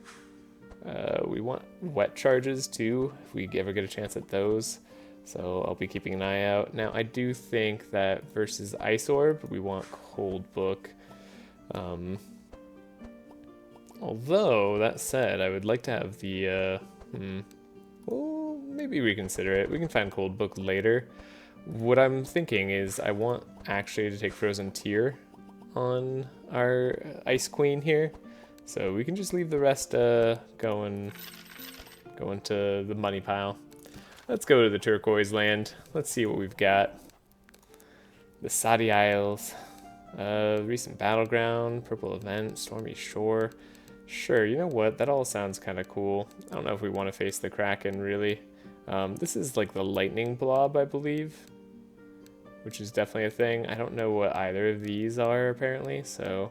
We want Wet Charges too, if we ever get a chance at those. So I'll be keeping an eye out. Now, I do think that versus Ice Orb, we want Cold Book. Although, that said, I would like to have the, well, maybe reconsider it. We can find Cold Book later. What I'm thinking is I want actually to take Frozen Tear on our Ice Queen here. So we can just leave the rest going to the money pile. Let's go to the Turquoise Land. Let's see what we've got. The Sadi Isles. Recent Battleground, Purple Event, Stormy Shore. Sure, you know what? That all sounds kind of cool. I don't know if we want to face the Kraken, really. This is like the Lightning Blob, I believe, which is definitely a thing. I don't know what either of these are, apparently, so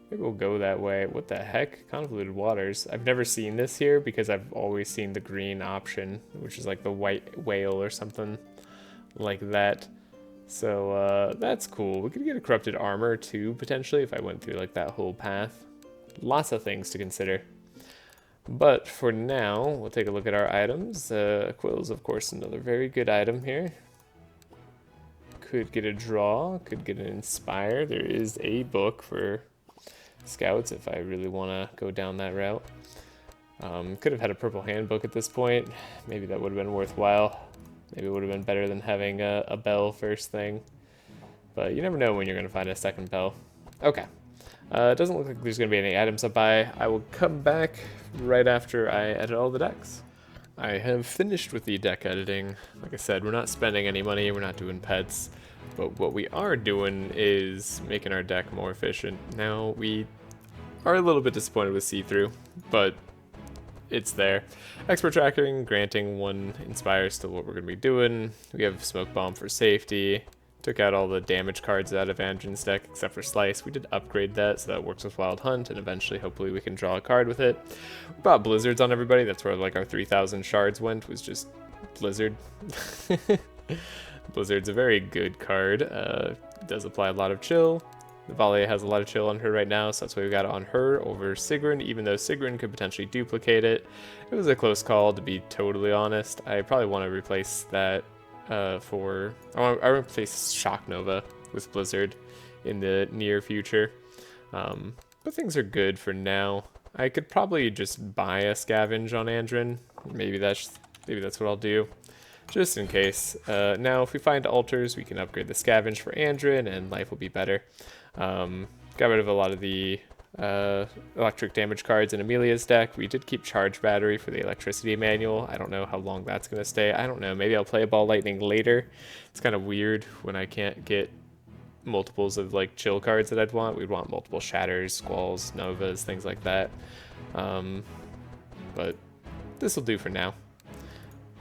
maybe we'll go that way. What the heck? Convoluted Waters. I've never seen this here because I've always seen the green option, which is like the white whale or something like that. So that's cool. We could get a Corrupted Armor too, potentially, if I went through like that whole path. Lots of things to consider. But for now, we'll take a look at our items. Quill's, of course, another very good item here. Could get a draw, could get an Inspire. There is a book for Scouts if I really want to go down that route. Could have had a purple handbook at this point. Maybe that would have been worthwhile. Maybe it would have been better than having a bell first thing. But you never know when you're going to find a second bell. Okay. It doesn't look like there's going to be any items up by. I will come back right after I edit all the decks. I have finished with the deck editing. Like I said, we're not spending any money, we're not doing pets. But what we are doing is making our deck more efficient. Now, we are a little bit disappointed with see-through, but it's there. Expert tracking, granting 1 Inspire is still what we're going to be doing. We have Smoke Bomb for safety. Took out all the damage cards out of Andrin's deck except for Slice. We did upgrade that, so that works with Wild Hunt, and eventually, hopefully, we can draw a card with it. We bought Blizzards on everybody. That's where like our 3,000 shards went, was just Blizzard. Blizzard's a very good card. Does apply a lot of chill. Navalea has a lot of chill on her right now, so that's why we got it on her over sigurn, even though sigurn could potentially duplicate it. It was a close call, to be totally honest. I probably want to replace that I replace Shock Nova with Blizzard in the near future. But things are good for now. I could probably just buy a Scavenge on Andrin. Maybe that's what I'll do, just in case. Now, if we find altars, we can upgrade the Scavenge for Andrin, and life will be better. Got rid of a lot of the electric damage cards in Amelia's deck. We did keep Charge Battery for the electricity manual. I don't know how long that's going to stay. I don't know. Maybe I'll play Ball Lightning later. It's kind of weird when I can't get multiples of like chill cards that I'd want. We'd want multiple Shatters, Squalls, Novas, things like that. But this will do for now.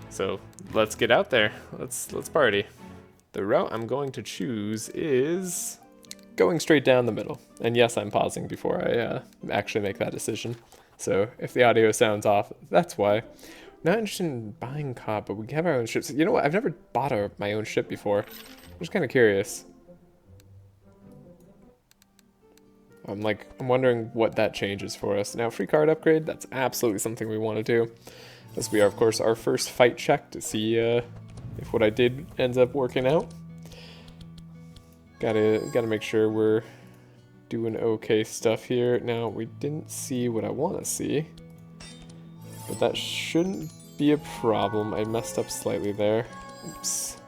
So let's get out there. Let's party. The route I'm going to choose is going straight down the middle. And yes, I'm pausing before I actually make that decision. So if the audio sounds off, that's why. Not interested in buying COD, but we have our own ships. You know what? I've never bought my own ship before. I'm just kind of curious. I'm wondering what that changes for us. Now, free card upgrade, that's absolutely something we want to do. This will be, of course, our first fight check to see if what I did ends up working out. Gotta make sure we're doing okay stuff here. Now, we didn't see what I want to see, but that shouldn't be a problem. I messed up slightly there. Oops.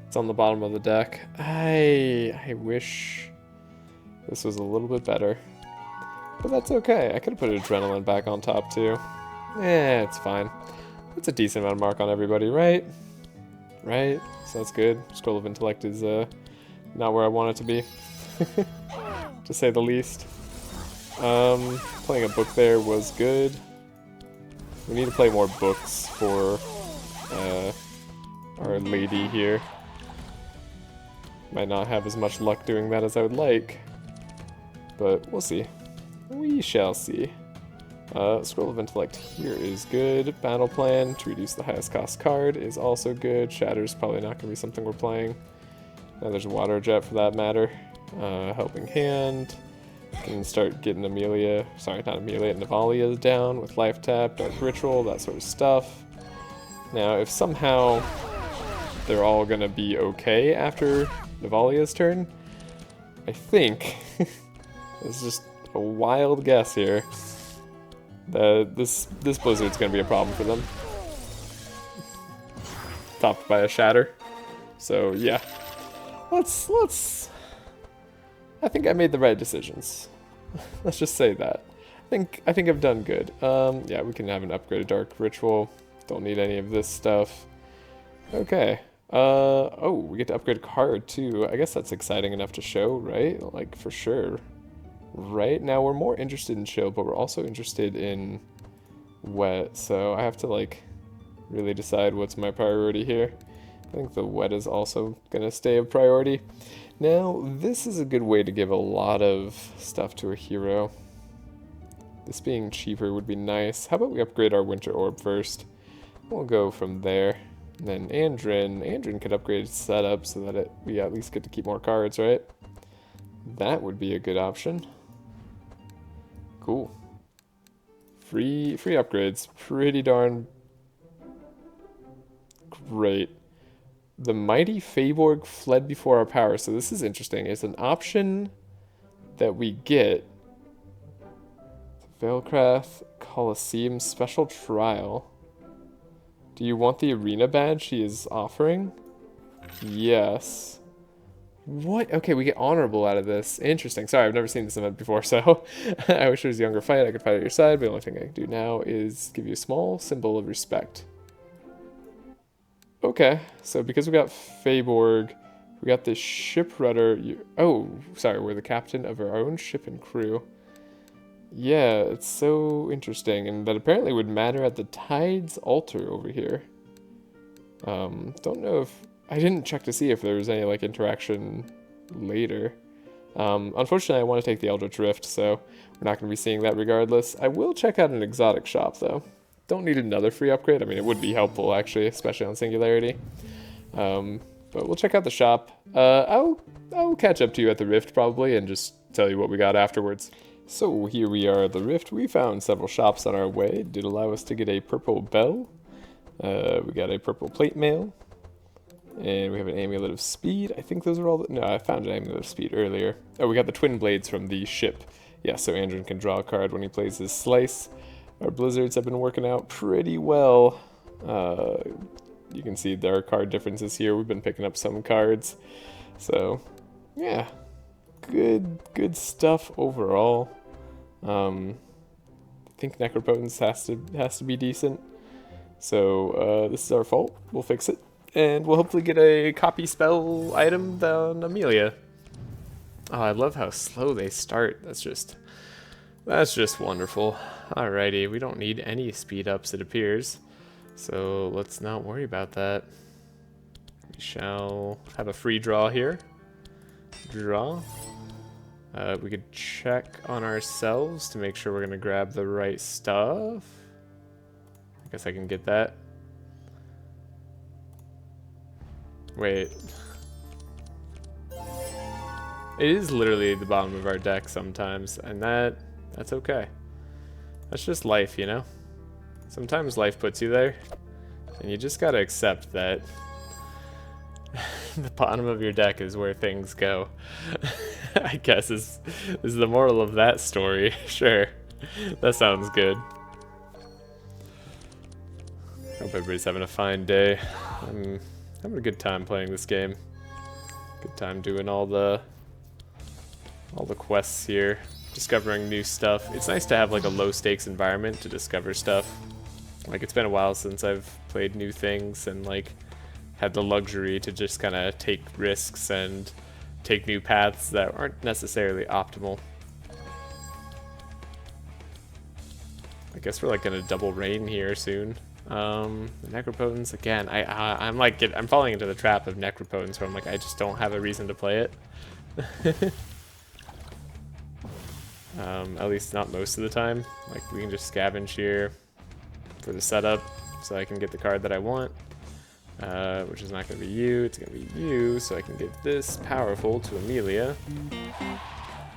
It's on the bottom of the deck. I wish this was a little bit better, but that's okay. I could have put adrenaline back on top too. It's fine. That's a decent amount of mark on everybody, right? Right? So that's good. Scroll of Intellect is not where I want it to be, to say the least. Playing a book there was good. We need to play more books for our lady here. Might not have as much luck doing that as I would like, but we'll see. We shall see. Scroll of Intellect here is good. Battle Plan to reduce the highest cost card is also good. Shatter's probably not going to be something we're playing. Now there's Water Jet for that matter. Helping Hand. Can start getting Amelia, sorry, not Amelia, Navalea down with Life Tap, Dark Ritual, that sort of stuff. Now, if somehow they're all going to be okay after Navalea's turn, I think, this is just a wild guess here, that this Blizzard's going to be a problem for them. Topped by a Shatter. So, yeah. Let's I think I made the right decisions. Let's just say that. I think I've done good. Yeah, we can have an upgraded Dark Ritual. Don't need any of this stuff. Okay. Oh, we get to upgrade a card too. I guess that's exciting enough to show, right? Like, for sure. Right? Now, we're more interested in chill, but we're also interested in wet. So I have to, like, really decide what's my priority here. I think the wet is also going to stay a priority. Now, this is a good way to give a lot of stuff to a hero. This being cheaper would be nice. How about we upgrade our Winter Orb first? We'll go from there. And then Andrin could upgrade its setup so that we at least get to keep more cards, right? That would be a good option. Cool. Free upgrades. Pretty darn great. The mighty Feyborg fled before our power. So this is interesting. It's an option that we get. Veilcraft Coliseum Special Trial. Do you want the arena badge she is offering? Yes. What? Okay, we get honorable out of this. Interesting. Sorry, I've never seen this event before, so I wish there was a younger fight. I could fight at your side, but the only thing I can do now is give you a small symbol of respect. Okay, so because we got Feyborg, we got this ship rudder. Oh, sorry, we're the captain of our own ship and crew. Yeah, it's so interesting, and that apparently would matter at the Tide's altar over here. Don't know if... I didn't check to see if there was any, like, interaction later. Unfortunately, I want to take the Eldritch Rift, so we're not going to be seeing that regardless. I will check out an exotic shop, though. Don't need another free upgrade. I mean, it would be helpful, actually, especially on Singularity. But we'll check out the shop. I'll catch up to you at the Rift, probably, and just tell you what we got afterwards. So, here we are at the Rift. We found several shops on our way. It did allow us to get a purple bell. We got a purple plate mail. And we have an Amulet of Speed. I think those are all... No, I found an Amulet of Speed earlier. Oh, we got the Twin Blades from the ship. Yeah, so Andrin can draw a card when he plays his Slice. Our Blizzards have been working out pretty well. You can see there are card differences here. We've been picking up some cards. So, yeah. Good stuff overall. I think Necropotence has to be decent. So, this is our fault. We'll fix it. And we'll hopefully get a copy spell item on Amelia. Oh, I love how slow they start. That's just wonderful. Alrighty, we don't need any speed ups, it appears. So let's not worry about that. We shall have a free draw here. Draw. We could check on ourselves to make sure we're gonna grab the right stuff. I guess I can get that. Wait. It is literally the bottom of our deck sometimes, and that's okay. That's just life, you know? Sometimes life puts you there, and you just gotta accept that the bottom of your deck is where things go. I guess is the moral of that story. Sure. That sounds good. Hope everybody's having a fine day. I'm having a good time playing this game. Good time doing all the quests here, discovering new stuff. It's nice to have like a low stakes environment to discover stuff. Like it's been a while since I've played new things and like had the luxury to just kind of take risks and take new paths that aren't necessarily optimal. I guess we're like gonna double rain here soon. The Necropotence again. I'm falling into the trap of Necropotence where I'm like I just don't have a reason to play it. At least not most of the time. Like we can just scavenge here for the setup so I can get the card that I want. Which is not going to be you, it's going to be you, so I can get this powerful to Amelia.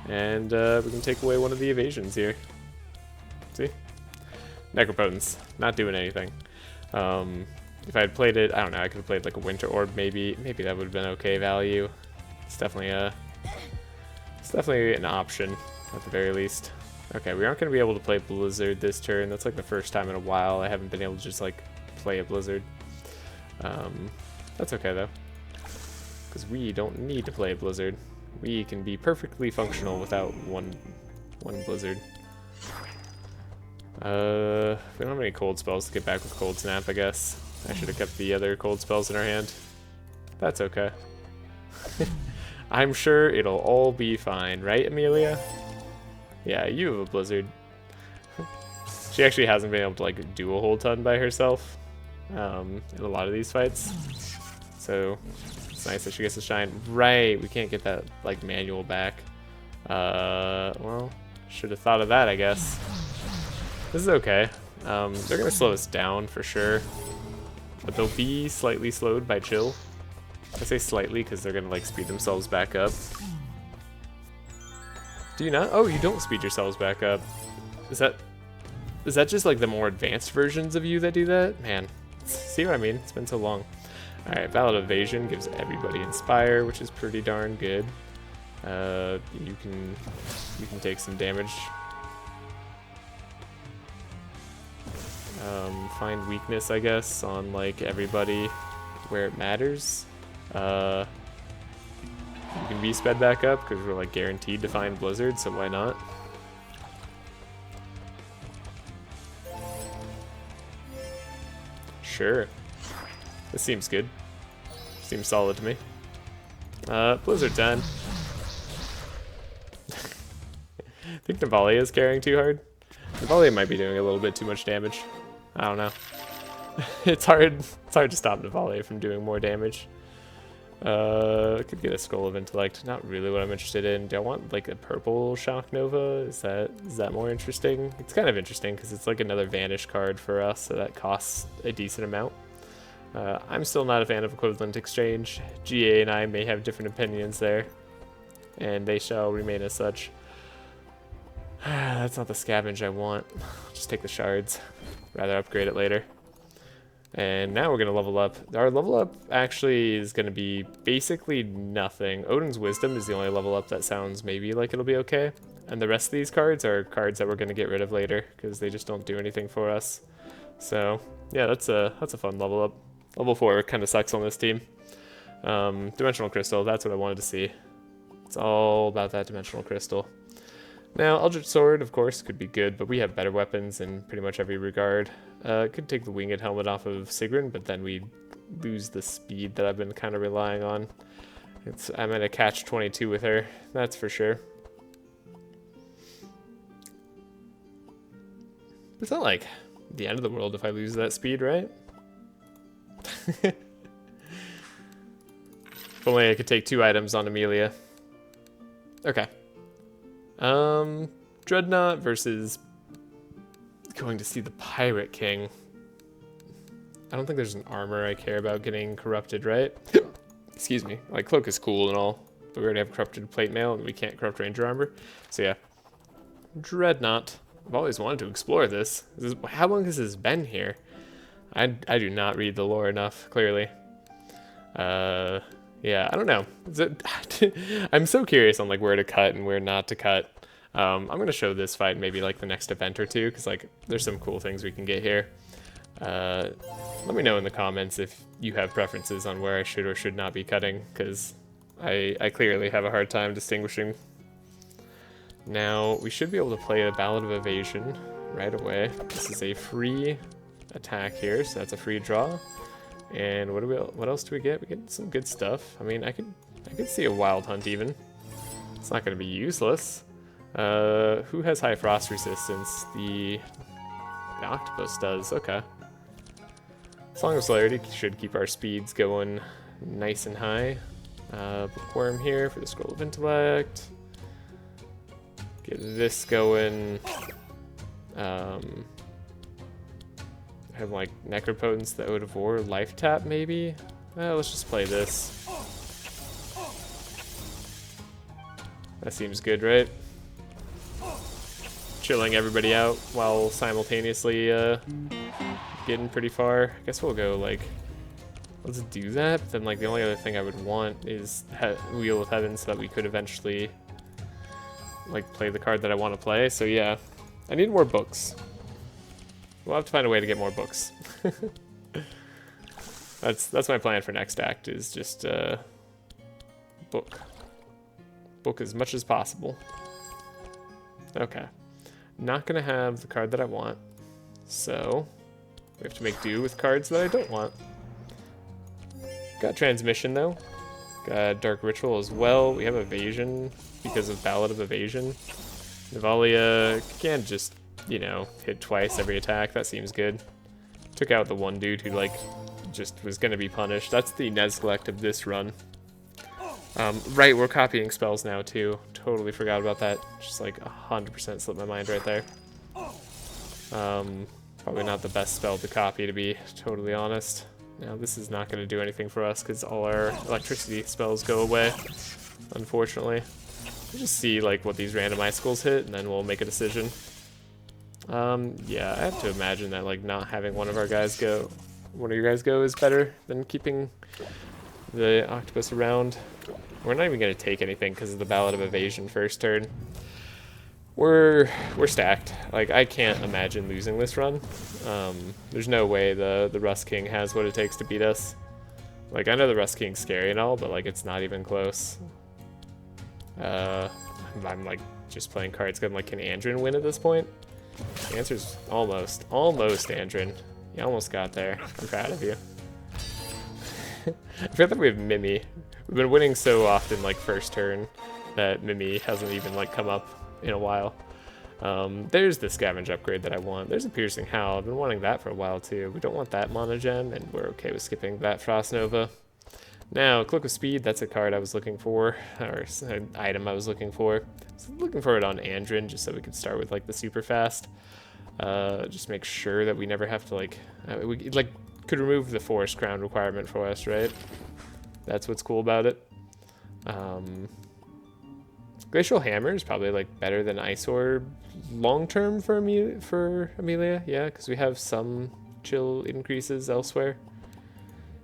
And we can take away one of the evasions here. See? Necropotence, not doing anything. If I had played it, I don't know, I could have played like a Winter Orb maybe. Maybe that would have been okay value. It's definitely an option, at the very least. Okay, we aren't going to be able to play Blizzard this turn. That's like the first time in a while I haven't been able to just like play a Blizzard. That's okay though, because we don't need to play a Blizzard. We can be perfectly functional without one Blizzard. We don't have any cold spells to get back with Cold Snap, I guess. I should have kept the other cold spells in our hand. That's okay. I'm sure it'll all be fine, right, Amelia? Yeah, you have a Blizzard. She actually hasn't been able to like do a whole ton by herself in a lot of these fights, so it's nice that she gets to shine. Right, we can't get that like manual back. Well, should have thought of that, I guess. This is okay. They're gonna slow us down for sure, but they'll be slightly slowed by chill. I say slightly because they're gonna like speed themselves back up. Do you not? Oh, you don't speed yourselves back up. Is that just like the more advanced versions of you that do that? Man, see what I mean? It's been so long. Alright, Valid Evasion gives everybody Inspire, which is pretty darn good. You can take some damage. Find weakness, I guess, on like everybody where it matters. You can be sped back up because we're like guaranteed to find Blizzard, so why not? Sure. This seems good. Seems solid to me. Blizzard time. I think Navalea is carrying too hard. Navalea might be doing a little bit too much damage. I don't know. It's hard to stop Navalea from doing more damage. I could get a Skull of Intellect. Not really what I'm interested in. Do I want like a purple Shock Nova? Is that more interesting? It's kind of interesting because it's like another Vanish card for us, so that costs a decent amount. I'm still not a fan of Equivalent Exchange. GA and I may have different opinions there, and they shall remain as such. That's not the scavenge I want. I'll just take the shards. Rather upgrade it later. And now we're going to level up. Our level up actually is going to be basically nothing. Odin's Wisdom is the only level up that sounds maybe like it'll be okay. And the rest of these cards are cards that we're going to get rid of later because they just don't do anything for us. So yeah, that's a fun level up. Level 4 kind of sucks on this team. Dimensional Crystal, that's what I wanted to see. It's all about that Dimensional Crystal. Now, Eldritch Sword, of course, could be good, but we have better weapons in pretty much every regard. Could take the Winged Helmet off of Sigurn, but then we lose the speed that I've been kind of relying on. I'm at a catch-22 with her, that's for sure. It's not like the end of the world if I lose that speed, right? If only I could take 2 items on Amelia. Okay. Dreadnought versus going to see the Pirate King. I don't think there's an armor I care about getting corrupted, right? Excuse me. Like, cloak is cool and all, but we already have corrupted plate mail and we can't corrupt ranger armor. So yeah. Dreadnought. I've always wanted to explore this. How long has this been here? I do not read the lore enough, clearly. Yeah, I don't know. I'm so curious on like where to cut and where not to cut. I'm gonna show this fight maybe like the next event or two, because like there's some cool things we can get here. Let me know in the comments if you have preferences on where I should or should not be cutting, because I clearly have a hard time distinguishing. Now, we should be able to play a Ballad of Evasion right away. This is a free attack here, so that's a free draw. And what else do we get? We get some good stuff. I mean, I could see a Wild Hunt even. It's not going to be useless. Who has high frost resistance? The octopus does. Okay. Song of Singularity should keep our speeds going nice and high. Bookworm here for the Scroll of Intellect. Get this going. Have like Necropotence, the Ode of War, Life Tap maybe? Let's just play this. That seems good, right? Chilling everybody out while simultaneously getting pretty far. I guess we'll go like, let's do that. But then like the only other thing I would want is Wheel of Heaven so that we could eventually like play the card that I want to play. So yeah, I need more books. We'll have to find a way to get more books. That's my plan for next act, is just book as much as possible. Okay, not gonna have the card that I want, so we have to make do with cards that I don't want. Got Transmission though. Got Dark Ritual as well. We have Evasion because of Ballad of Evasion. Navalea can just, you know, hit twice every attack. That seems good. Took out the one dude who, like, just was going to be punished. That's the Nezglect of this run. Right, we're copying spells now, too. Totally forgot about that. Just, like, 100% slipped my mind right there. Probably not the best spell to copy, to be totally honest. Now, this is not going to do anything for us, because all our electricity spells go away, unfortunately. We'll just see, like, what these random icicles hit, and then we'll make a decision. Yeah, I have to imagine that, like, not having one of your guys go is better than keeping the octopus around. We're not even going to take anything because of the Ballad of Evasion first turn. We're stacked. Like, I can't imagine losing this run. There's no way the Rust King has what it takes to beat us. Like, I know the Rust King's scary and all, but, like, it's not even close. I'm, like, just playing cards. I'm like, can Andrin win at this point? The answer's almost. Almost, Andrin. You almost got there. I'm proud of you. I forgot that we have Mimi. We've been winning so often, like, first turn, that Mimi hasn't even, like, come up in a while. There's the Scavenge upgrade that I want. There's a Piercing Howl. I've been wanting that for a while, too. We don't want that monogen, and we're okay with skipping that Frost Nova. Now, Cloak of Speed, that's a card I was looking for, or an item I was looking for. So looking for it on Andrin, just so we could start with, like, the super fast. Just make sure that we never have to, like, we, like, could remove the Forest Crown requirement for us, right? That's what's cool about it. Glacial Hammer is probably, like, better than Ice Orb long-term for Amelia, yeah, because we have some chill increases elsewhere.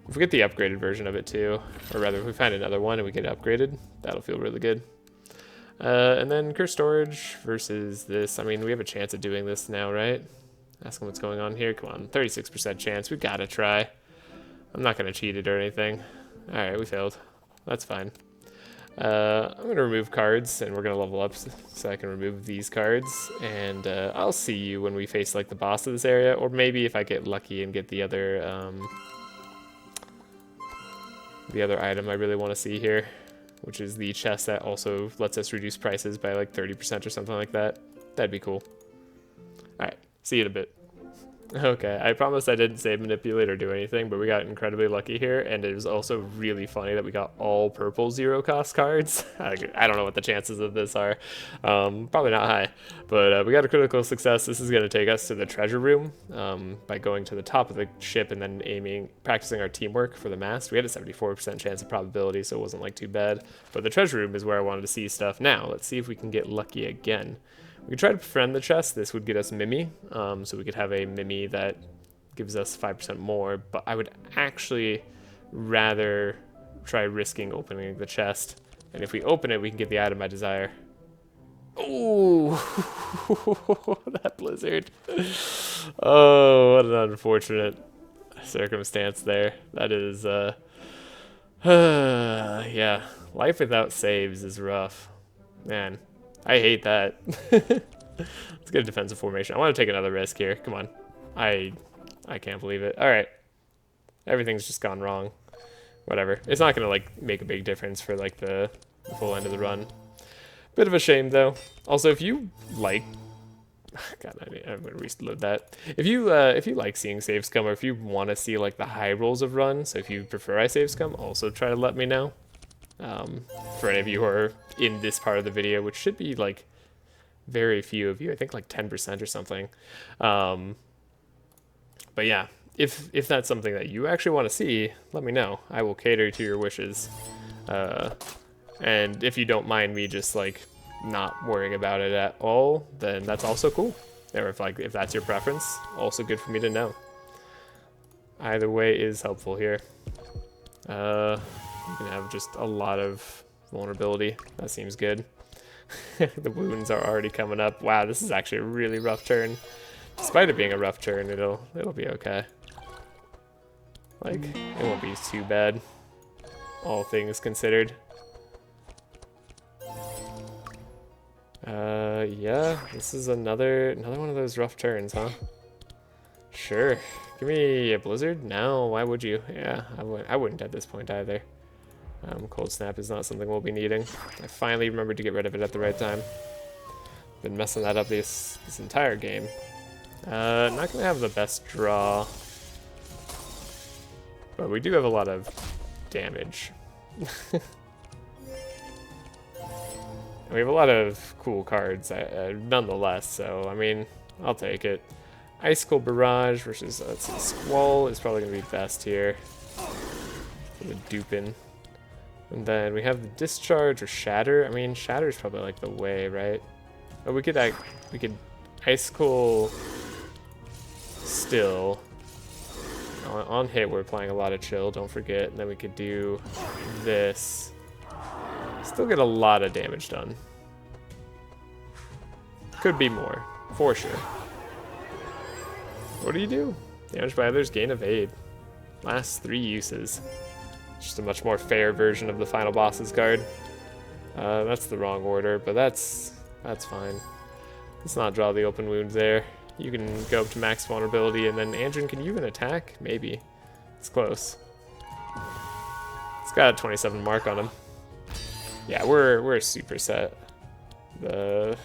If we get the upgraded version of it too, or rather if we find another one and we get it upgraded, that'll feel really good. And then Curse Storage versus this. I mean, we have a chance at doing this now, right? Ask them what's going on here. Come on, 36% chance. We gotta try. I'm not gonna cheat it or anything. Alright, we failed. That's fine. I'm gonna remove cards, and we're gonna level up so I can remove these cards. And I'll see you when we face, like, the boss of this area, or maybe if I get lucky and get the other item I really want to see here, which is the chest that also lets us reduce prices by like 30% or something like that. That'd be cool. Alright, see you in a bit. Okay, I promise I didn't save manipulate or do anything, but we got incredibly lucky here, and it was also really funny that we got all purple zero cost cards. I don't know what the chances of this are. Probably not high, but we got a critical success. This is going to take us to the treasure room by going to the top of the ship and then practicing our teamwork for the mast. We had a 74% chance of probability, so it wasn't like too bad. But the treasure room is where I wanted to see stuff. Now, let's see if we can get lucky again. We could try to befriend the chest. This would get us Mimi, so we could have a Mimi that gives us 5% more, but I would actually rather try risking opening the chest. And if we open it, we can get the item I desire. Ooh, that blizzard. Oh, what an unfortunate circumstance there. That is, yeah, life without saves is rough. Man, I hate that. Let's get a defensive formation. I want to take another risk here. Come on. I can't believe it. All right. Everything's just gone wrong. Whatever. It's not going to, like, make a big difference for, like, the full end of the run. Bit of a shame, though. Also, if you like... God, I'm going to reload that. If you like seeing saves come, or if you want to see, like, the high rolls of run, so if you prefer I saves come, also try to let me know. For any of you who are in this part of the video, which should be, like, very few of you. I think, like, 10% or something. But, yeah. If that's something that you actually want to see, let me know. I will cater to your wishes. And if you don't mind me just, like, not worrying about it at all, then that's also cool. Or if that's your preference, also good for me to know. Either way is helpful here. You can have just a lot of vulnerability. That seems good. The wounds are already coming up. Wow, this is actually a really rough turn. Despite it being a rough turn, it'll be okay. Like, it won't be too bad, all things considered. Yeah, this is another one of those rough turns, huh? Sure. Give me a blizzard? No, why would you? Yeah, I wouldn't at this point either. Cold snap is not something we'll be needing. I finally remembered to get rid of it at the right time. Been messing that up this entire game. Not gonna have the best draw, but we do have a lot of damage. We have a lot of cool cards, nonetheless, so, I mean, I'll take it. Icicle Barrage versus, let's see, Squall is probably going to be best here. For the duping. And then we have the Discharge or Shatter. I mean, Shatter is probably, like, the way, right? Oh, we could Icicle Still. On hit, we're applying a lot of chill, don't forget. And then we could do this. Still get a lot of damage done. Could be more, for sure. What do you do? Damage by others, gain evade. Last 3 uses. Just a much more fair version of the final boss's card. That's the wrong order, but that's fine. Let's not draw the open wounds there. You can go up to max vulnerability, and then Andrin, can you even attack? Maybe. It's close. It's got a 27 mark on him. Yeah, we're super set. The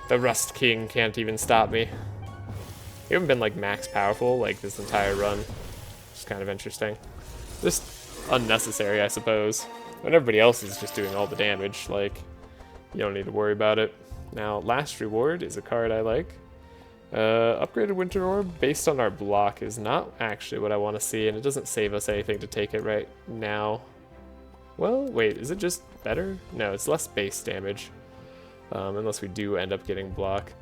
Rust King can't even stop me. We haven't been like max powerful like this entire run. It's kind of interesting. Just unnecessary, I suppose. When everybody else is just doing all the damage, like, you don't need to worry about it. Now, Last Reward is a card I like. Upgraded Winter Orb based on our block is not actually what I want to see, and it doesn't save us anything to take it right now. Well, wait, is it just better? No, it's less base damage. Unless we do end up getting block.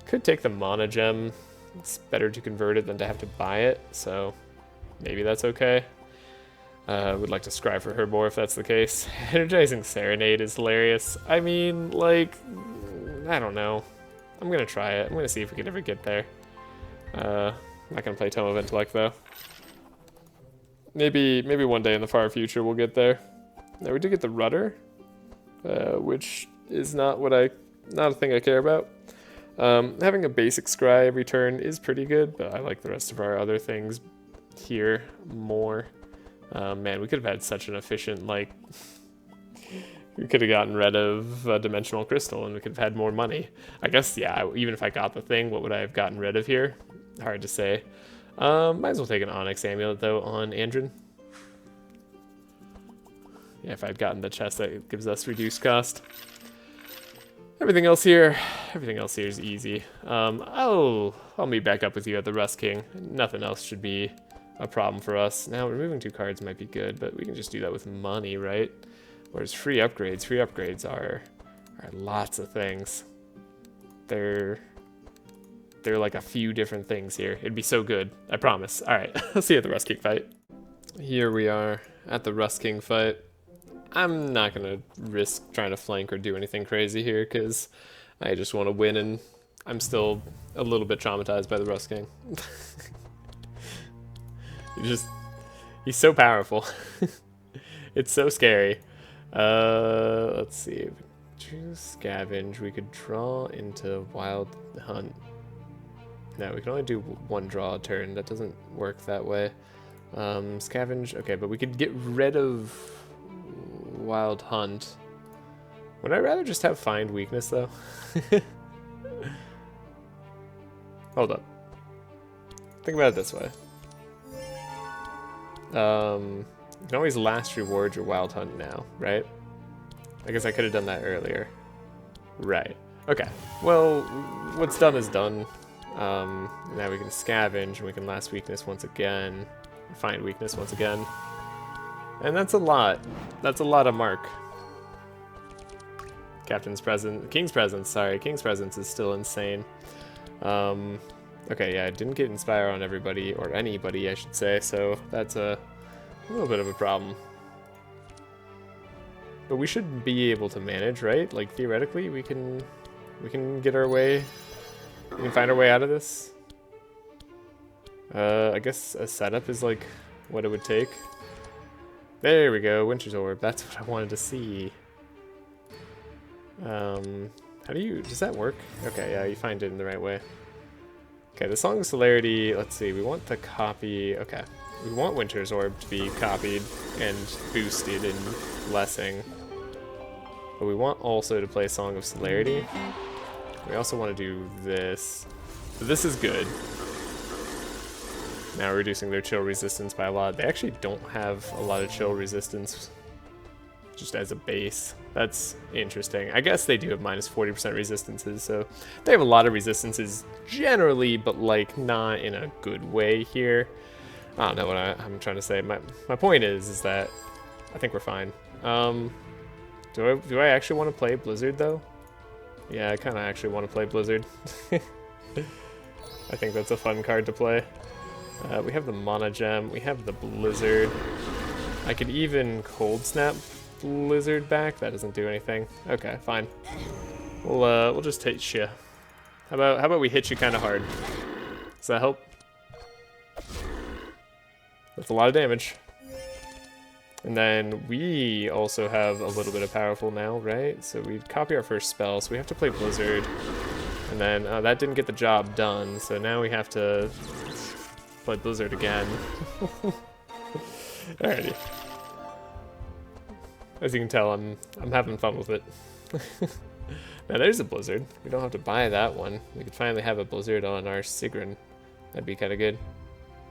Could take the Mana Gem. It's better to convert it than to have to buy it, so maybe that's okay. Would like to scry for her more if that's the case. Energizing Serenade is hilarious. I mean, like, I don't know. I'm gonna try it. I'm gonna see if we can ever get there. Not gonna play Tome of Intellect though. Maybe one day in the far future we'll get there. Now we did get the rudder, which is not a thing I care about. Having a basic scry every turn is pretty good, but I like the rest of our other things here more. Man, we could have had such an efficient, like, we could have gotten rid of a Dimensional Crystal and we could have had more money. I guess, yeah, even if I got the thing, what would I have gotten rid of here? hard to say. Might as well take an Onyx Amulet, though, on Andrin. Yeah, if I'd gotten the chest, that gives us reduced cost. Everything else here is easy. I'll meet back up with you at the Rust King. Nothing else should be a problem for us. Now, removing 2 cards might be good, but we can just do that with money, right? Whereas free upgrades are lots of things. They're like a few different things here. It'd be so good, I promise. All right, I'll see you at the Rust King fight. Here we are at the Rust King fight. I'm not gonna risk trying to flank or do anything crazy here because I just want to win, and I'm still a little bit traumatized by the Rust King. He's so powerful. It's so scary. Let's see. Choose scavenge. We could draw into wild hunt. No, we can only do 1 draw a turn. That doesn't work that way. Scavenge. Okay, but we could get rid of wild hunt. Would I rather just have find weakness though? Hold up. Think about it this way. You can always last reward your wild hunt now, right? I guess I could have done that earlier. Right. Okay. Well, what's done is done. Now we can scavenge and we can last weakness once again. Find weakness once again. And that's a lot. That's a lot of mark. King's presence, sorry. King's presence is still insane. Okay, yeah, I didn't get inspire on everybody, or anybody, I should say, so that's a little bit of a problem. But we should be able to manage, right? Like, theoretically, we can get our way, we can find our way out of this. I guess a setup is, like, what it would take. There we go, Winter's Orb. That's what I wanted to see. Does that work? Okay, yeah, you find it in the right way. Okay, the Song of Singularity, let's see, we want the copy, okay. We want Winter's Orb to be copied and boosted in Blessing. But we want also to play Song of Singularity. We also want to do this. So this is good. Now reducing their chill resistance by a lot. They actually don't have a lot of chill resistance just as a base. That's interesting. I guess they do have minus 40% resistances, so they have a lot of resistances generally, but like not in a good way here. I don't know what I'm trying to say. My point is that I think we're fine. Do I actually want to play Blizzard though? Yeah, I kind of actually want to play Blizzard. I think that's a fun card to play. We have the Mana Gem, we have the Blizzard. I could even Cold Snap Blizzard back. That doesn't do anything. Okay, fine. We'll just hit you. How about we hit you kind of hard? Does that help? That's a lot of damage. And then we also have a little bit of powerful now, right? So we copy our first spell, so we have to play Blizzard. And then that didn't get the job done, so now we have to play Blizzard again. Alrighty. As you can tell, I'm having fun with it. Now there's a Blizzard. We don't have to buy that one. We could finally have a Blizzard on our sigurn. That'd be kind of good.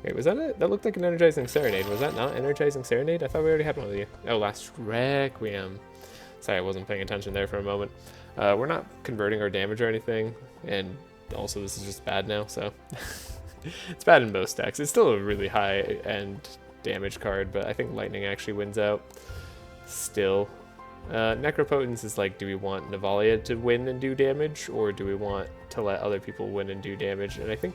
Wait, was that it? That looked like an Energizing Serenade. Was that not Energizing Serenade? I thought we already had one with you. Oh, Last Requiem. Sorry, I wasn't paying attention there for a moment. We're not converting our damage or anything, and also this is just bad now, so... It's bad in most decks. It's still a really high-end damage card, but I think Lightning actually wins out. Still. Necropotence is like, do we want Navalea to win and do damage, or do we want to let other people win and do damage? And I think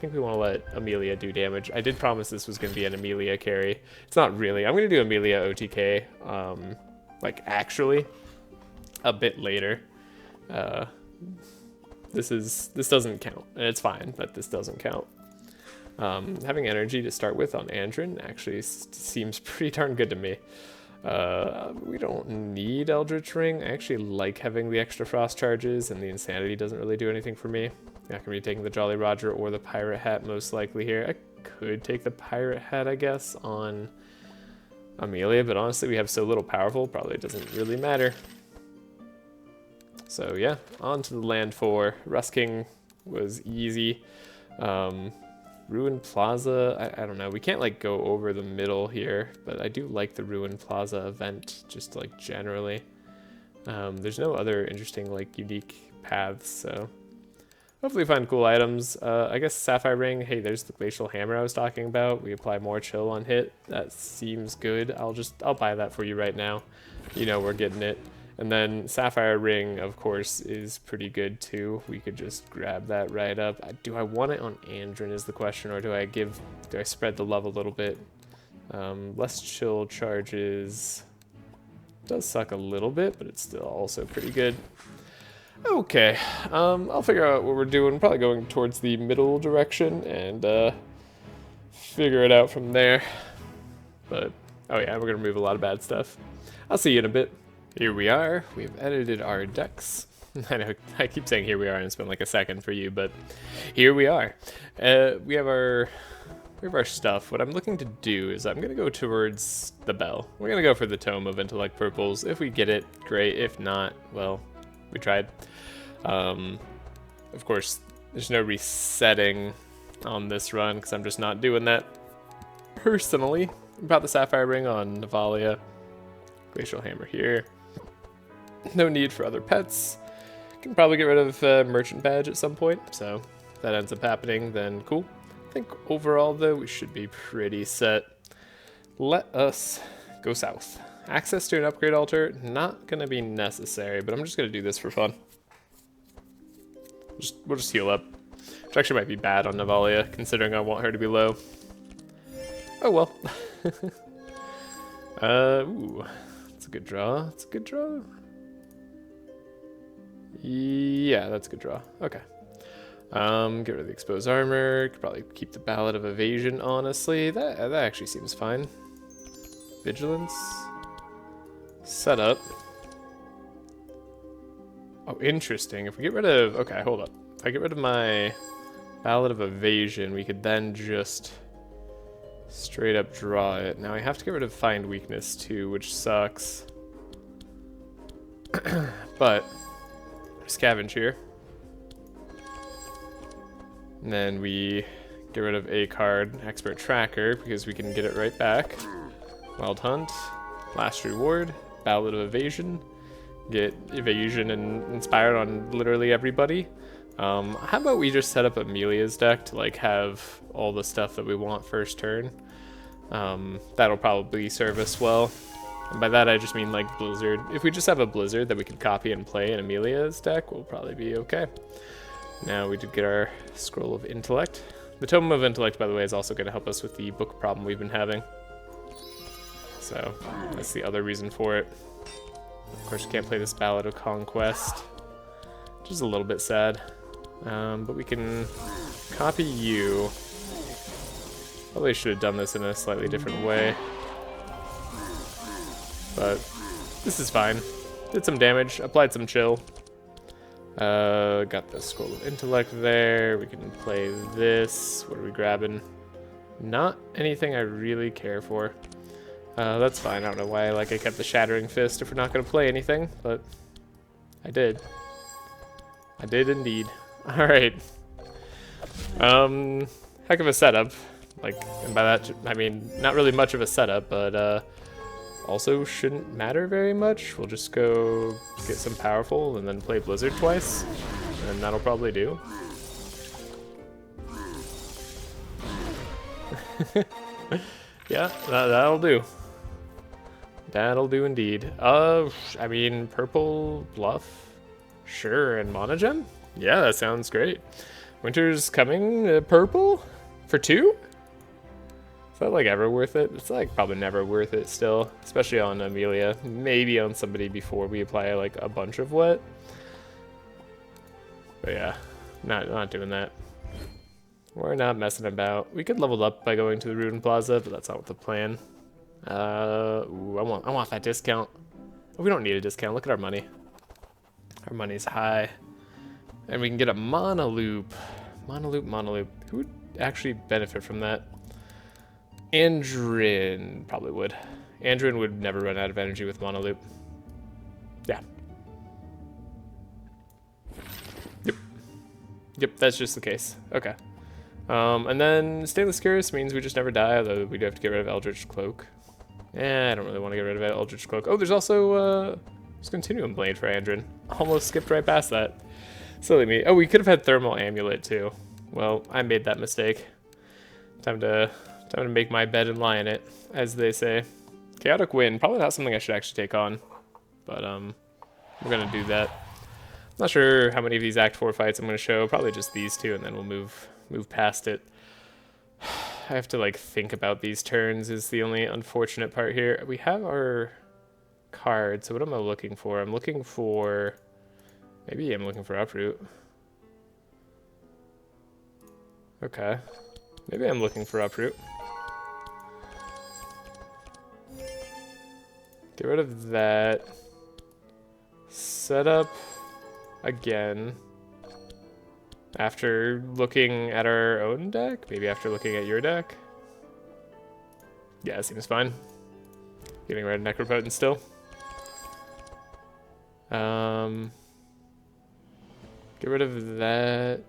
we want to let Amelia do damage. I did promise this was going to be an Amelia carry. It's not really. I'm going to do Amelia OTK, like, actually, a bit later. This doesn't count, and it's fine that this doesn't count. Having energy to start with on Andrin actually seems pretty darn good to me. We don't need Eldritch Ring. I actually like having the extra frost charges, and the insanity doesn't really do anything for me. I can be taking the Jolly Roger or the Pirate Hat most likely here. I could take the Pirate Hat, I guess, on Amelia, but honestly we have so little powerful, probably doesn't really matter. So yeah, on to the land 4. Rust King was easy. Ruin Plaza, I don't know. We can't like go over the middle here, but I do like the Ruin Plaza event, just like generally. There's no other interesting like unique paths, so hopefully find cool items. I guess Sapphire Ring, hey, there's the Glacial Hammer I was talking about. We apply more chill on hit. That seems good. I'll buy that for you right now. You know we're getting it. And then Sapphire Ring, of course, is pretty good too. We could just grab that right up. Do I want it on Andrin is the question, or do I spread the love a little bit? Less chill charges does suck a little bit, but it's still also pretty good. Okay, I'll figure out what we're doing. Probably going towards the middle direction and figure it out from there. But, oh yeah, we're gonna remove a lot of bad stuff. I'll see you in a bit. Here we are. We've edited our decks. I know I keep saying here we are and it's been like a second for you, but here we are. We have our stuff. What I'm looking to do is I'm gonna go towards the bell. We're gonna go for the Tome of Intellect Purples. If we get it, great. If not, well, we tried. Of course, there's no resetting on this run because I'm just not doing that personally. About the Sapphire Ring on Navalea. Glacial Hammer here. No need for other pets. Can probably get rid of Merchant Badge at some point, so if that ends up happening, then cool. I think overall, though, we should be pretty set. Let us go south. Access to an upgrade altar, not going to be necessary, but I'm just going to do this for fun. We'll just heal up, which actually might be bad on Navalea, considering I want her to be low. Oh well. Ooh, that's a good draw. That's a good draw. Yeah, that's a good draw. Okay. Get rid of the exposed armor. Could probably keep the Ballad of Evasion, honestly. That actually seems fine. Vigilance. Setup. Oh, interesting. If we get rid of... Okay, hold up. If I get rid of my Ballad of Evasion, we could then just straight up draw it. Now I have to get rid of Find Weakness too, which sucks. But scavenge here. And then we get rid of a card, Expert Tracker, because we can get it right back. Wild Hunt, Last Reward, Ballad of Evasion. Get Evasion and Inspired on literally everybody. How about we just set up Amelia's deck to like have all the stuff that we want first turn. That'll probably serve us well. And by that I just mean like Blizzard. If we just have a Blizzard that we can copy and play in Amelia's deck, we'll probably be okay. Now we did get our Scroll of Intellect. The Tome of Intellect, by the way, is also going to help us with the book problem we've been having. So that's the other reason for it. Of course, you can't play this Ballad of Conquest, which is a little bit sad. But we can copy you. Probably should have done this in a slightly different way. But this is fine. Did some damage, applied some chill. Got the Scroll of Intellect there. We can play this. What are we grabbing? Not anything I really care for. That's fine. I don't know why I kept the Shattering Fist if we're not going to play anything, but I did. I did indeed. Alright. Heck of a setup. And by that, I mean, not really much of a setup, but also shouldn't matter very much. We'll just go get some powerful and then play Blizzard twice, and that'll probably do. Yeah, that'll do. That'll do indeed. I mean, purple bluff, sure, and monogem? Yeah, that sounds great. Winter's coming, purple? For 2? Is that ever worth it? It's probably never worth it still, especially on Amelia. Maybe on somebody before we apply a bunch of wet. But yeah, not doing that. We're not messing about. We could level up by going to the Ruin Plaza, but that's not the plan. Ooh, I want that discount. Oh, we don't need a discount. Look at our money. Our money's high. And we can get a Monoloop. Monoloop. Who would actually benefit from that? Andrin probably would. Andrin would never run out of energy with Monoloop. Yeah. Yep, that's just the case. Okay. And then Stainless Cuirass means we just never die, although we do have to get rid of Eldritch Cloak. I don't really want to get rid of Eldritch Cloak. Oh, there's also Continuum Blade for Andrin. Almost skipped right past that. Silly me. Oh, we could have had Thermal Amulet too. Well, I made that mistake. Time to make my bed and lie in it, as they say. Chaotic Wind, probably not something I should actually take on, but we're gonna do that. Not sure how many of these Act 4 fights I'm gonna show. Probably just these two, and then we'll move past it. I have to like think about these turns is the only unfortunate part here. We have our card, so what am I looking for? I'm looking for, maybe I'm looking for Uproot. Okay, maybe I'm looking for Uproot. Get rid of that. Set up again. After looking at our own deck? Maybe after looking at your deck? Yeah, seems fine. Getting rid of Necropotent still. Get rid of that.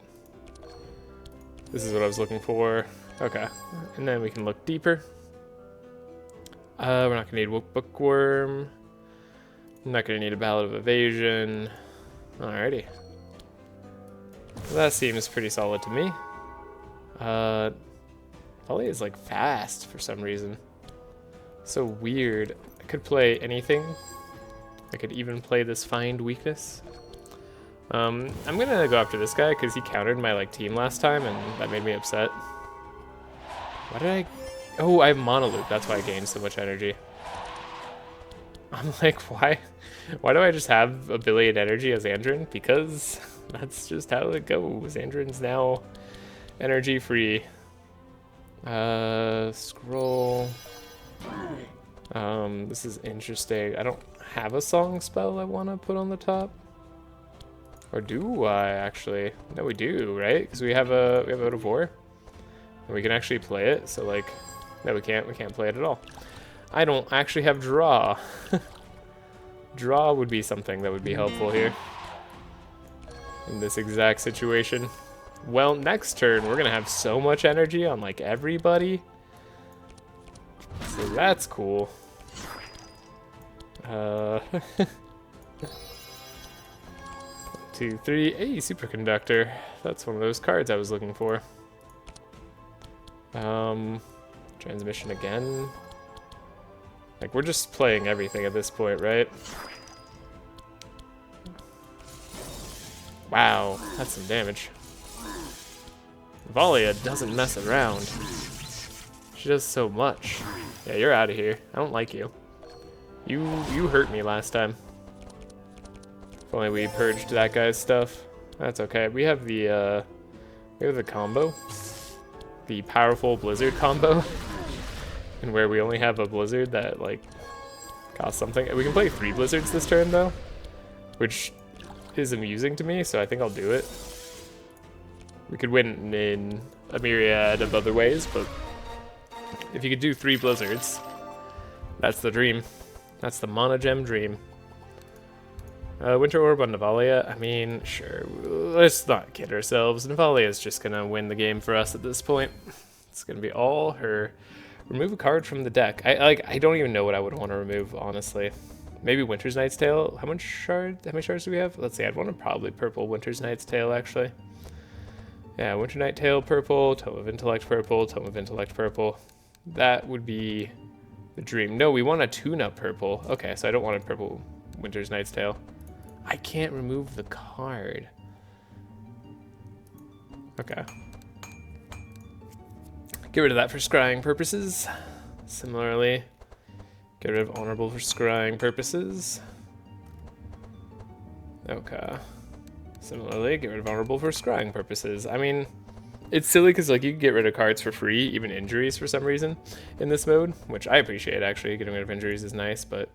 This is what I was looking for. Okay. And then we can look deeper. We're not going to need Bookworm. I'm not going to need a Ballad of Evasion. Alrighty. That seems pretty solid to me. Navalea is like fast for some reason. So weird. I could play anything. I could even play this Find Weakness. I'm gonna go after this guy because he countered my like team last time and that made me upset. Why did I... Oh, I have Monoloop. That's why I gained so much energy. I'm like, why do I just have a billion energy as Andrin? Because that's just how it goes. Andrin's now energy free. Scroll. This is interesting. I don't have a song spell I want to put on the top. Or do I actually? No, we do, right? Because we have Out of War. And we can actually play it. So like, no, we can't. We can't play it at all. I don't actually have draw. Draw would be something that would be helpful here. In this exact situation. Well, next turn, we're going to have so much energy on, like, everybody. So that's cool. 1, 2, 3. Hey, Superconductor. That's one of those cards I was looking for. Transmission again. Like, we're just playing everything at this point, right? Wow, that's some damage. Navalea doesn't mess around. She does so much. Yeah, you're out of here. I don't like you. You hurt me last time. If only we purged that guy's stuff. That's okay. We have the combo. The powerful Blizzard combo. And where we only have a Blizzard that, like, costs something. We can play 3 Blizzards this turn, though. Which is amusing to me, so I think I'll do it. We could win in a myriad of other ways, but if you could do 3 Blizzards, that's the dream. That's the monogem dream. Winter Orb on Navalea, I mean, sure, let's not kid ourselves. Navalea is just gonna win the game for us at this point. It's gonna be all her. Remove a card from the deck. I don't even know what I would want to remove, honestly. Maybe Winter's Night's Tale. How many shards do we have? Let's see, I'd want to probably purple Winter's Night's Tale, actually. Yeah, Winter Night Tale purple, Tome of Intellect purple, Tome of Intellect purple. That would be the dream. No, we want a tune-up purple. Okay, so I don't want a purple Winter's Night's Tale. I can't remove the card. Okay. Get rid of that for scrying purposes. Similarly, get rid of honorable for scrying purposes. Okay. Similarly, get rid of honorable for scrying purposes. I mean, it's silly because like you can get rid of cards for free, even injuries for some reason in this mode, which I appreciate actually. Getting rid of injuries is nice, but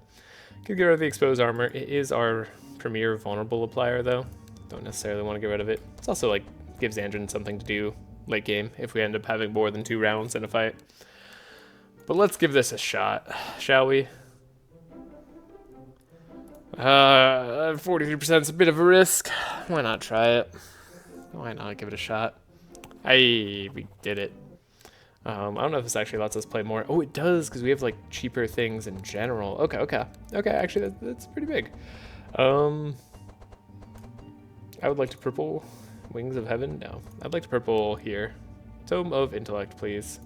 you can get rid of the exposed armor. It is our premier vulnerable applier though. Don't necessarily want to get rid of it. It's also like gives Andrin something to do late game if we end up having more than 2 rounds in a fight. But let's give this a shot, shall we? 43% is a bit of a risk. Why not try it? Why not give it a shot? We did it. I don't know if this actually lets us play more. Oh, it does, because we have like cheaper things in general. Okay. Actually, that's pretty big. I would like to purple Wings of Heaven. No, I'd like to purple here. Tome of Intellect, please.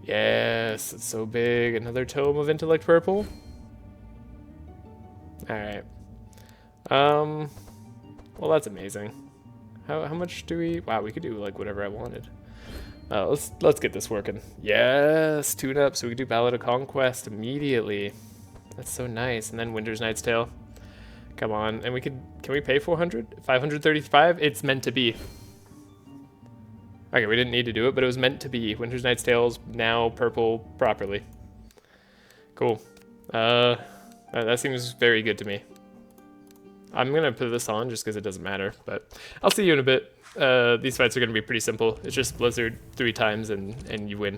Yes, it's so big. Another Tome of Intellect purple. All right. Well, that's amazing. How much do we? Wow, we could do like whatever I wanted. Let's get this working. Yes, tune up so we can do Ballad of Conquest immediately. That's so nice. And then Winter's Knight's Tale. Come on, and can we pay 400? 535? It's meant to be. Okay, we didn't need to do it, but it was meant to be. Winter's Knight's Tale is now purple properly. Cool. That seems very good to me. I'm going to put this on just because it doesn't matter, but I'll see you in a bit. These fights are going to be pretty simple. It's just Blizzard 3 times and you win.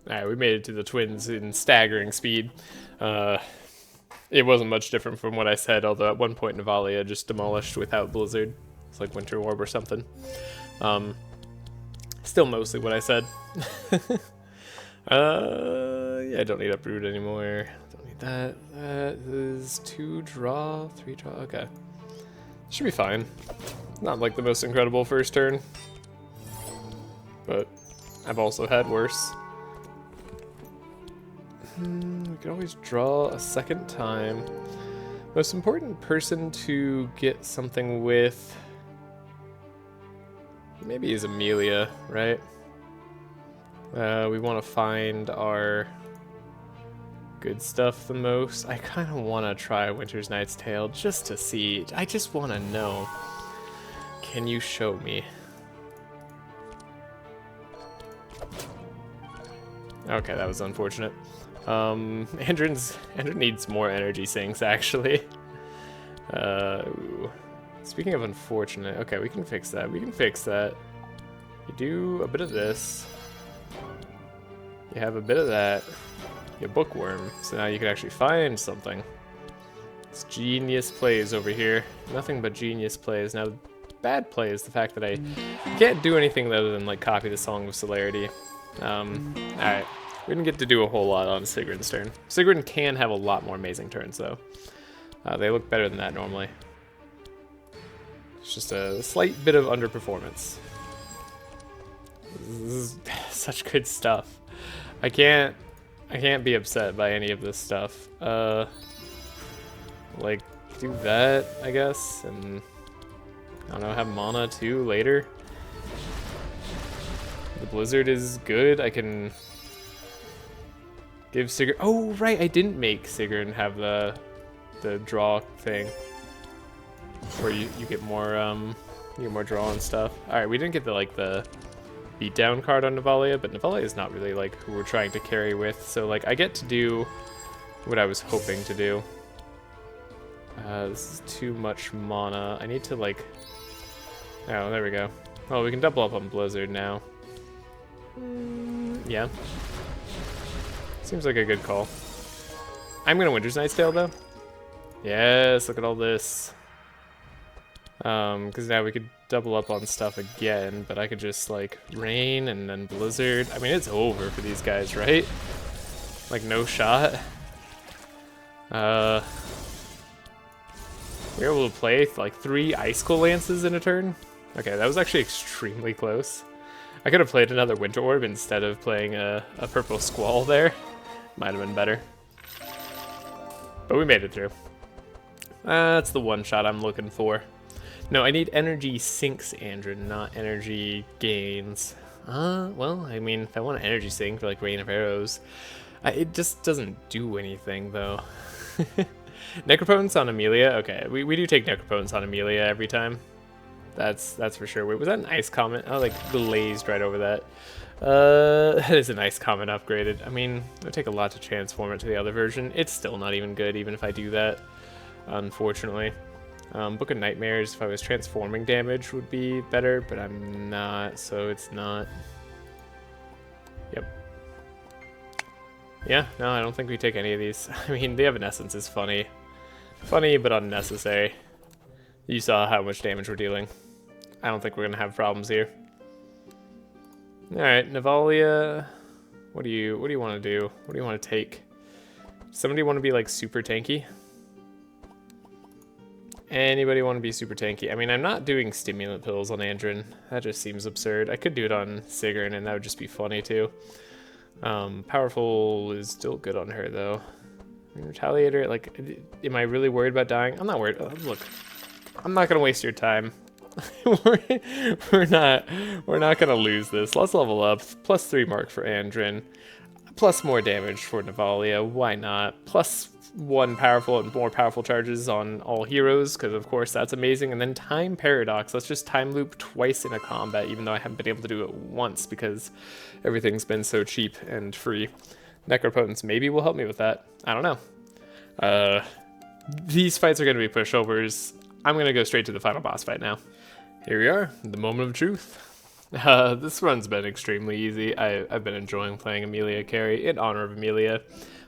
Alright, we made it to the twins in staggering speed. It wasn't much different from what I said, although at one point Navalea just demolished without Blizzard. It's like Winter Orb or something. Still mostly what I said. Yeah, I don't need Uproot anymore. Don't need that. That is 2 draw, 3 draw. Okay. Should be fine. Not like the most incredible first turn. But I've also had worse. We could always draw a second time. Most important person to get something with maybe is Amelia, right? We want to find our good stuff the most. I kind of want to try Winter's Knight's Tale just to see. I just want to know. Can you show me? Okay, that was unfortunate. Andrin needs more energy sinks, actually. Ooh. Speaking of unfortunate, okay, we can fix that. We can fix that. You do a bit of this. You have a bit of that. You bookworm, so now you can actually find something. It's genius plays over here. Nothing but genius plays. Now, the bad play is the fact that I can't do anything other than like copy the Song of Singularity. Alright. We didn't get to do a whole lot on Sigurn's turn. Sigurn can have a lot more amazing turns, though. They look better than that normally. It's just a slight bit of underperformance. This is such good stuff. I can't be upset by any of this stuff. Like, do that, I guess, and I don't know, have mana too later. The Blizzard is good. I can give Sigurn. Oh, right, I didn't make Sigurn have the draw thing, where you get more draw and stuff. All right, we didn't get the beatdown card on Navalea, but Navalea is not really like who we're trying to carry with. So like I get to do what I was hoping to do. This is too much mana. I need to like. Oh, there we go. Oh, we can double up on Blizzard now. Yeah. Seems like a good call. I'm gonna Winter's Knight's Tale though. Yes, look at all this. Because now we could double up on stuff again, but I could just like Rain and then Blizzard. I mean, it's over for these guys, right? Like no shot. We're able to play like 3 Icicle Lances in a turn. Okay, that was actually extremely close. I could have played another Winter Orb instead of playing a Purple Squall there. Might have been better. But we made it through. That's the one shot I'm looking for. No, I need energy sinks, Andrin, not energy gains. Well, I mean, if I want an energy sink for like Rain of Arrows, it just doesn't do anything though. Necropotence on Amelia. Okay, we do take Necropotence on Amelia every time. That's for sure. Wait, was that an ice comment? I like glazed right over that. That is a nice comment upgraded. I mean, it would take a lot to transform it to the other version. It's still not even good, even if I do that, unfortunately. Book of Nightmares, if I was transforming damage, would be better, but I'm not, so it's not. Yep. Yeah, no, I don't think we take any of these. I mean, the Evanescence is funny. Funny, but unnecessary. You saw how much damage we're dealing. I don't think we're gonna have problems here. All right, Navalea, what do you want to do? What do you want to take? Somebody want to be like super tanky? Anybody want to be super tanky? I mean, I'm not doing stimulant pills on Andrin. That just seems absurd. I could do it on Sigurn, and that would just be funny too. Powerful is still good on her though. I mean, Retaliator, like, am I really worried about dying? I'm not worried. Look, I'm not gonna waste your time. we're not gonna lose this. Let's level up. +3 mark for Andrin. Plus more damage for Navalea. Why not? +1 powerful and more powerful charges on all heroes, because of course that's amazing. And then time paradox. Let's just time loop twice in a combat, even though I haven't been able to do it once because everything's been so cheap and free. Necropotence maybe will help me with that. I don't know. These fights are going to be pushovers. I'm going to go straight to the final boss fight now. Here we are, the moment of truth. This run's been extremely easy. I've been enjoying playing Amelia carry in honor of Amelia.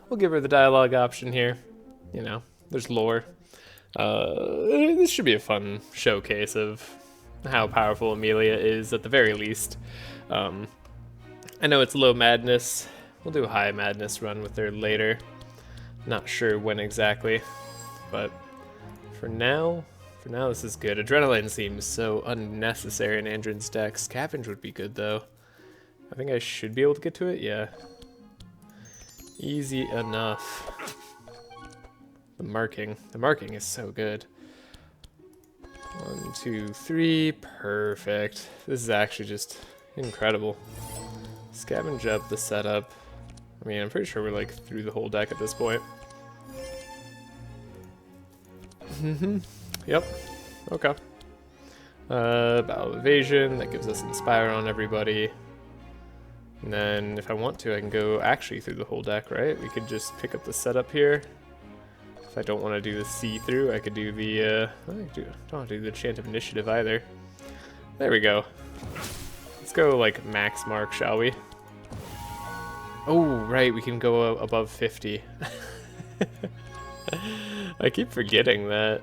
We'll give her the dialogue option here. You know, there's lore. This should be a fun showcase of how powerful Amelia is at the very least. I know it's low madness. We'll do a high madness run with her later. Not sure when exactly, but for now this is good. Adrenaline seems so unnecessary in Andrin's deck. Scavenge would be good though. I think I should be able to get to it, yeah. Easy enough. The marking is so good. 1, 2, 3, perfect. This is actually just incredible. Scavenge up the setup. I mean, I'm pretty sure we're like through the whole deck at this point. Yep. Okay. Battle Evasion, that gives us Inspire on everybody. And then if I want to, I can go actually through the whole deck, right? We could just pick up the setup here. If I don't want to do the see-through, I could do the, don't want to do the Chant of Initiative either. There we go. Let's go like max mark, shall we? Oh, right, we can go above 50. I keep forgetting that.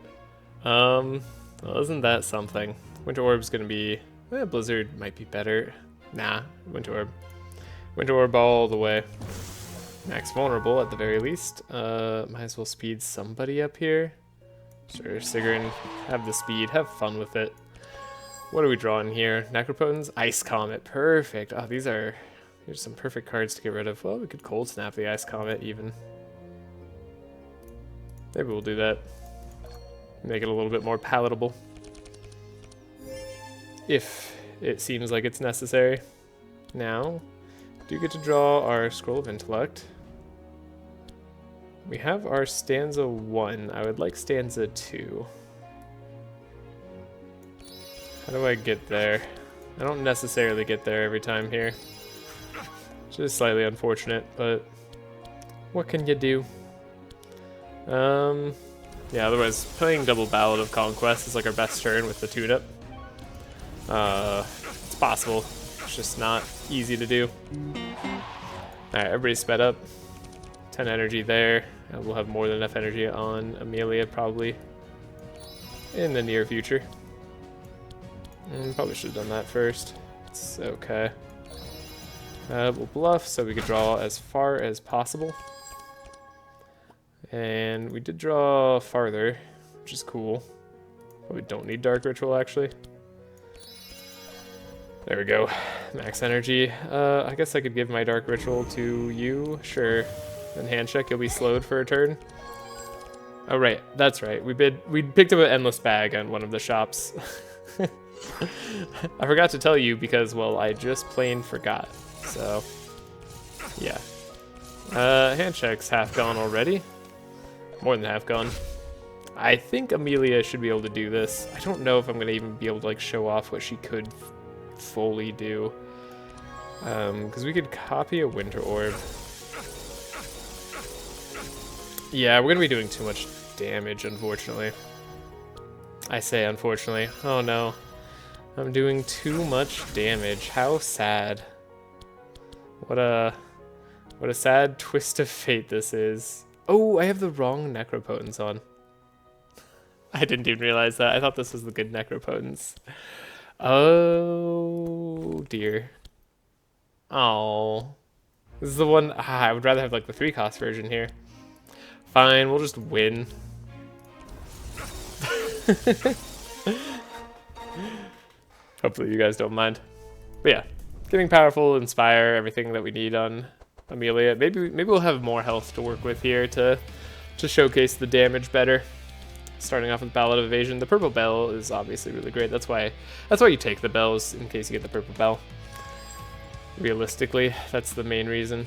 Well, isn't that something? Winter Orb's gonna be... Blizzard might be better. Nah, Winter Orb. Winter Orb all the way. Max vulnerable at the very least. Might as well speed somebody up here. Sure, Sigurn, have the speed, have fun with it. What are we drawing here? Necropotence? Ice Comet, perfect. Oh, here's some perfect cards to get rid of. Well, we could cold snap the Ice Comet even. Maybe we'll do that. Make it a little bit more palatable. If it seems like it's necessary. Now, do get to draw our Scroll of Intellect. We have our stanza 1. I would like stanza 2. How do I get there? I don't necessarily get there every time here. Which is slightly unfortunate, but what can you do? Yeah, otherwise playing double Ballad of Conquest is like our best turn with the tune-up. It's possible. It's just not easy to do. Alright, everybody sped up. 10 energy there. And we'll have more than enough energy on Amelia probably in the near future. Probably should have done that first. It's okay. We'll bluff so we could draw as far as possible. And we did draw farther, which is cool. Probably don't need Dark Ritual actually. There we go. Max energy. I guess I could give my Dark Ritual to you. Sure. Then hand check, you'll be slowed for a turn. Oh right, that's right. We picked up an endless bag on one of the shops. I forgot to tell you because, well, I just plain forgot. So, yeah. Hand check's half gone already. More than half gone. I think Amelia should be able to do this. I don't know if I'm gonna even be able to like show off what she could fully do. Because we could copy a Winter Orb. Yeah, we're gonna be doing too much damage, unfortunately. I say unfortunately. Oh no. I'm doing too much damage. How sad. What a sad twist of fate this is. Oh, I have the wrong Necropotence on. I didn't even realize that. I thought this was the good Necropotence. Oh dear. Oh. This is the one. I would rather have like the 3-cost version here. Fine, we'll just win. Hopefully you guys don't mind. But yeah, getting powerful, inspire, everything that we need on Amelia. Maybe we'll have more health to work with here to showcase the damage better. Starting off with Ballad of Evasion. The purple bell is obviously really great. That's why you take the bells, in case you get the purple bell. Realistically, that's the main reason.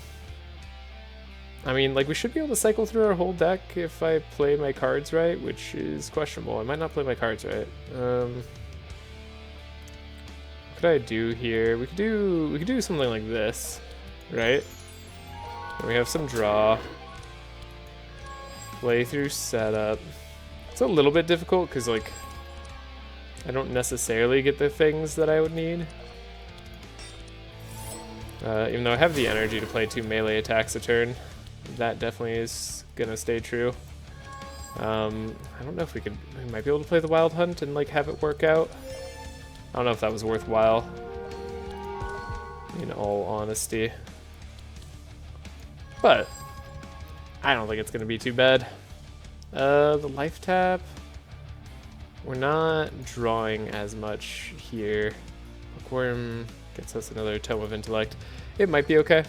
I mean, like, we should be able to cycle through our whole deck if I play my cards right, which is questionable. I might not play my cards right. What could I do here? We could do something like this, right? And we have some draw. Play through setup. It's a little bit difficult because, like, I don't necessarily get the things that I would need. Even though I have the energy to play 2 melee attacks a turn. That definitely is gonna stay true. I don't know if we might be able to play the Wild Hunt and like have it work out. I don't know if that was worthwhile, in all honesty. But I don't think it's gonna be too bad. The life tap. We're not drawing as much here. Bookworm gets us another Tome of Intellect. It might be okay.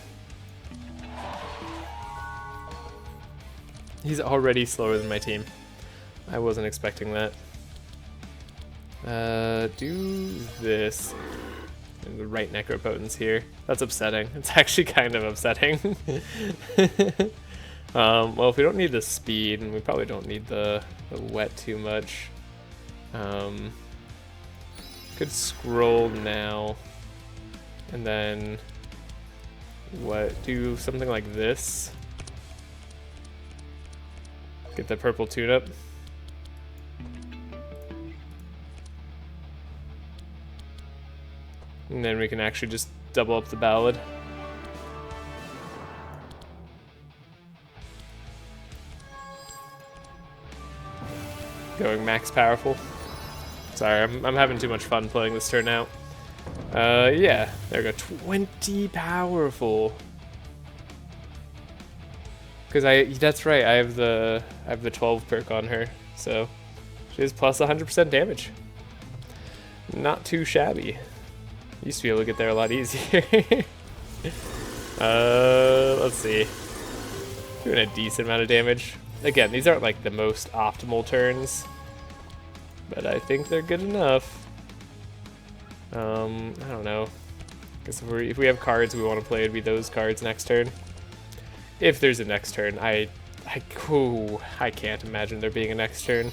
He's already slower than my team. I wasn't expecting that. Do this. And the right Necropotence here. That's upsetting. It's actually kind of upsetting. Well, if we don't need the speed, and we probably don't need the wet too much, could scroll now, and then do something like this. Get the purple tune-up. And then we can actually just double up the ballad. Going max powerful. Sorry, I'm having too much fun playing this turn out. Yeah, there we go. 20 powerful. Because that's right, I have the 12 perk on her, so she has plus 100% damage. Not too shabby. Used to be able to get there a lot easier. Let's see. Doing a decent amount of damage. Again, these aren't like the most optimal turns, but I think they're good enough. I don't know. Guess if we have cards we want to play, it'd be those cards next turn. If there's a next turn, I can't imagine there being a next turn.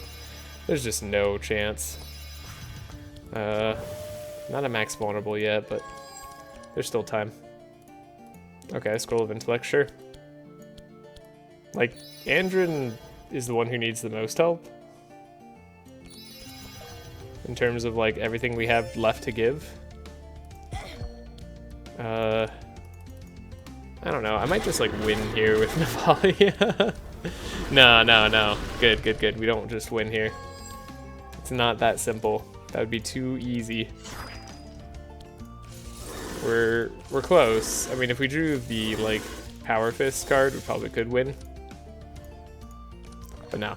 There's just no chance. Not a max vulnerable yet, but there's still time. Okay, Scroll of Intellect, sure. Like, Andrin is the one who needs the most help. In terms of, like, everything we have left to give. I don't know, I might just, like, win here with Navalea. No. Good. We don't just win here. It's not that simple. That would be too easy. We're close. I mean, if we drew the, like, Power Fist card, we probably could win. But no.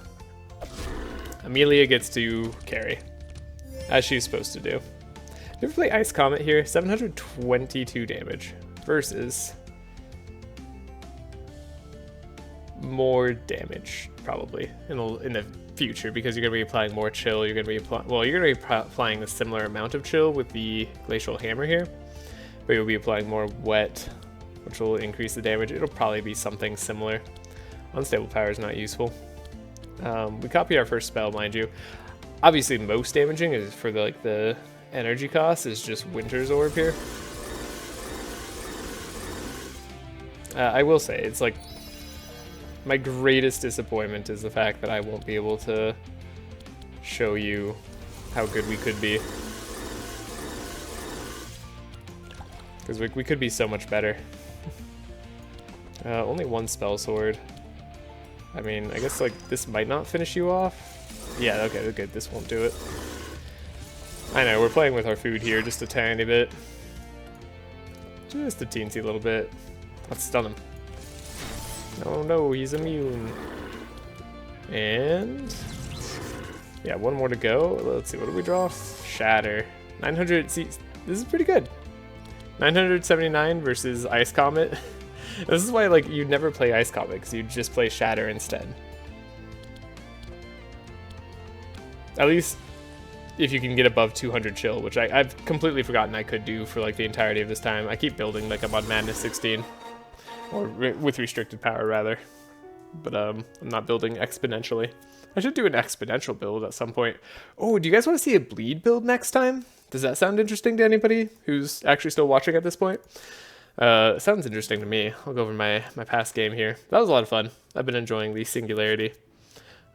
Amelia gets to carry, as she's supposed to do. You ever play Ice Comet here? 722 damage versus more damage, probably, in the future, because you're going to be applying more chill. You're going to be applying a similar amount of chill with the Glacial Hammer here, but you'll be applying more wet, which will increase the damage. It'll probably be something similar. Unstable Power is not useful. We copy our first spell, mind you. Obviously, most damaging is for the energy cost is just Winter's Orb here. I will say, it's like my greatest disappointment is the fact that I won't be able to show you how good we could be. Because we could be so much better. Only one spell sword. I mean, I guess like this might not finish you off. Yeah, okay, good. This won't do it. I know, we're playing with our food here just a tiny bit. Just a teensy little bit. Let's stun him. Oh no, he's immune. And... yeah, one more to go. Let's see, what do we draw? Shatter. 900, see, this is pretty good. 979 versus Ice Comet. This is why, like, you'd never play Ice Comet, because you'd just play Shatter instead. At least if you can get above 200 chill, which I've completely forgotten I could do for, like, the entirety of this time. I keep building like I'm on Madness 16. Or with restricted power, rather. But I'm not building exponentially. I should do an exponential build at some point. Oh, do you guys want to see a bleed build next time? Does that sound interesting to anybody who's actually still watching at this point? It sounds interesting to me. I'll go over my past game here. That was a lot of fun. I've been enjoying the Singularity.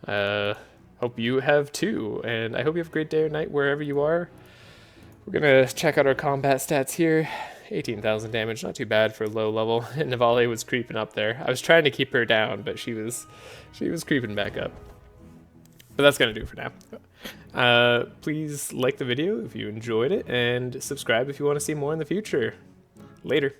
Hope you have too, and I hope you have a great day or night wherever you are. We're gonna check out our combat stats here. 18,000 damage, not too bad for low level. And Navalea was creeping up there. I was trying to keep her down, but she was creeping back up. But that's gonna do it for now. Please like the video if you enjoyed it, and subscribe if you want to see more in the future. Later.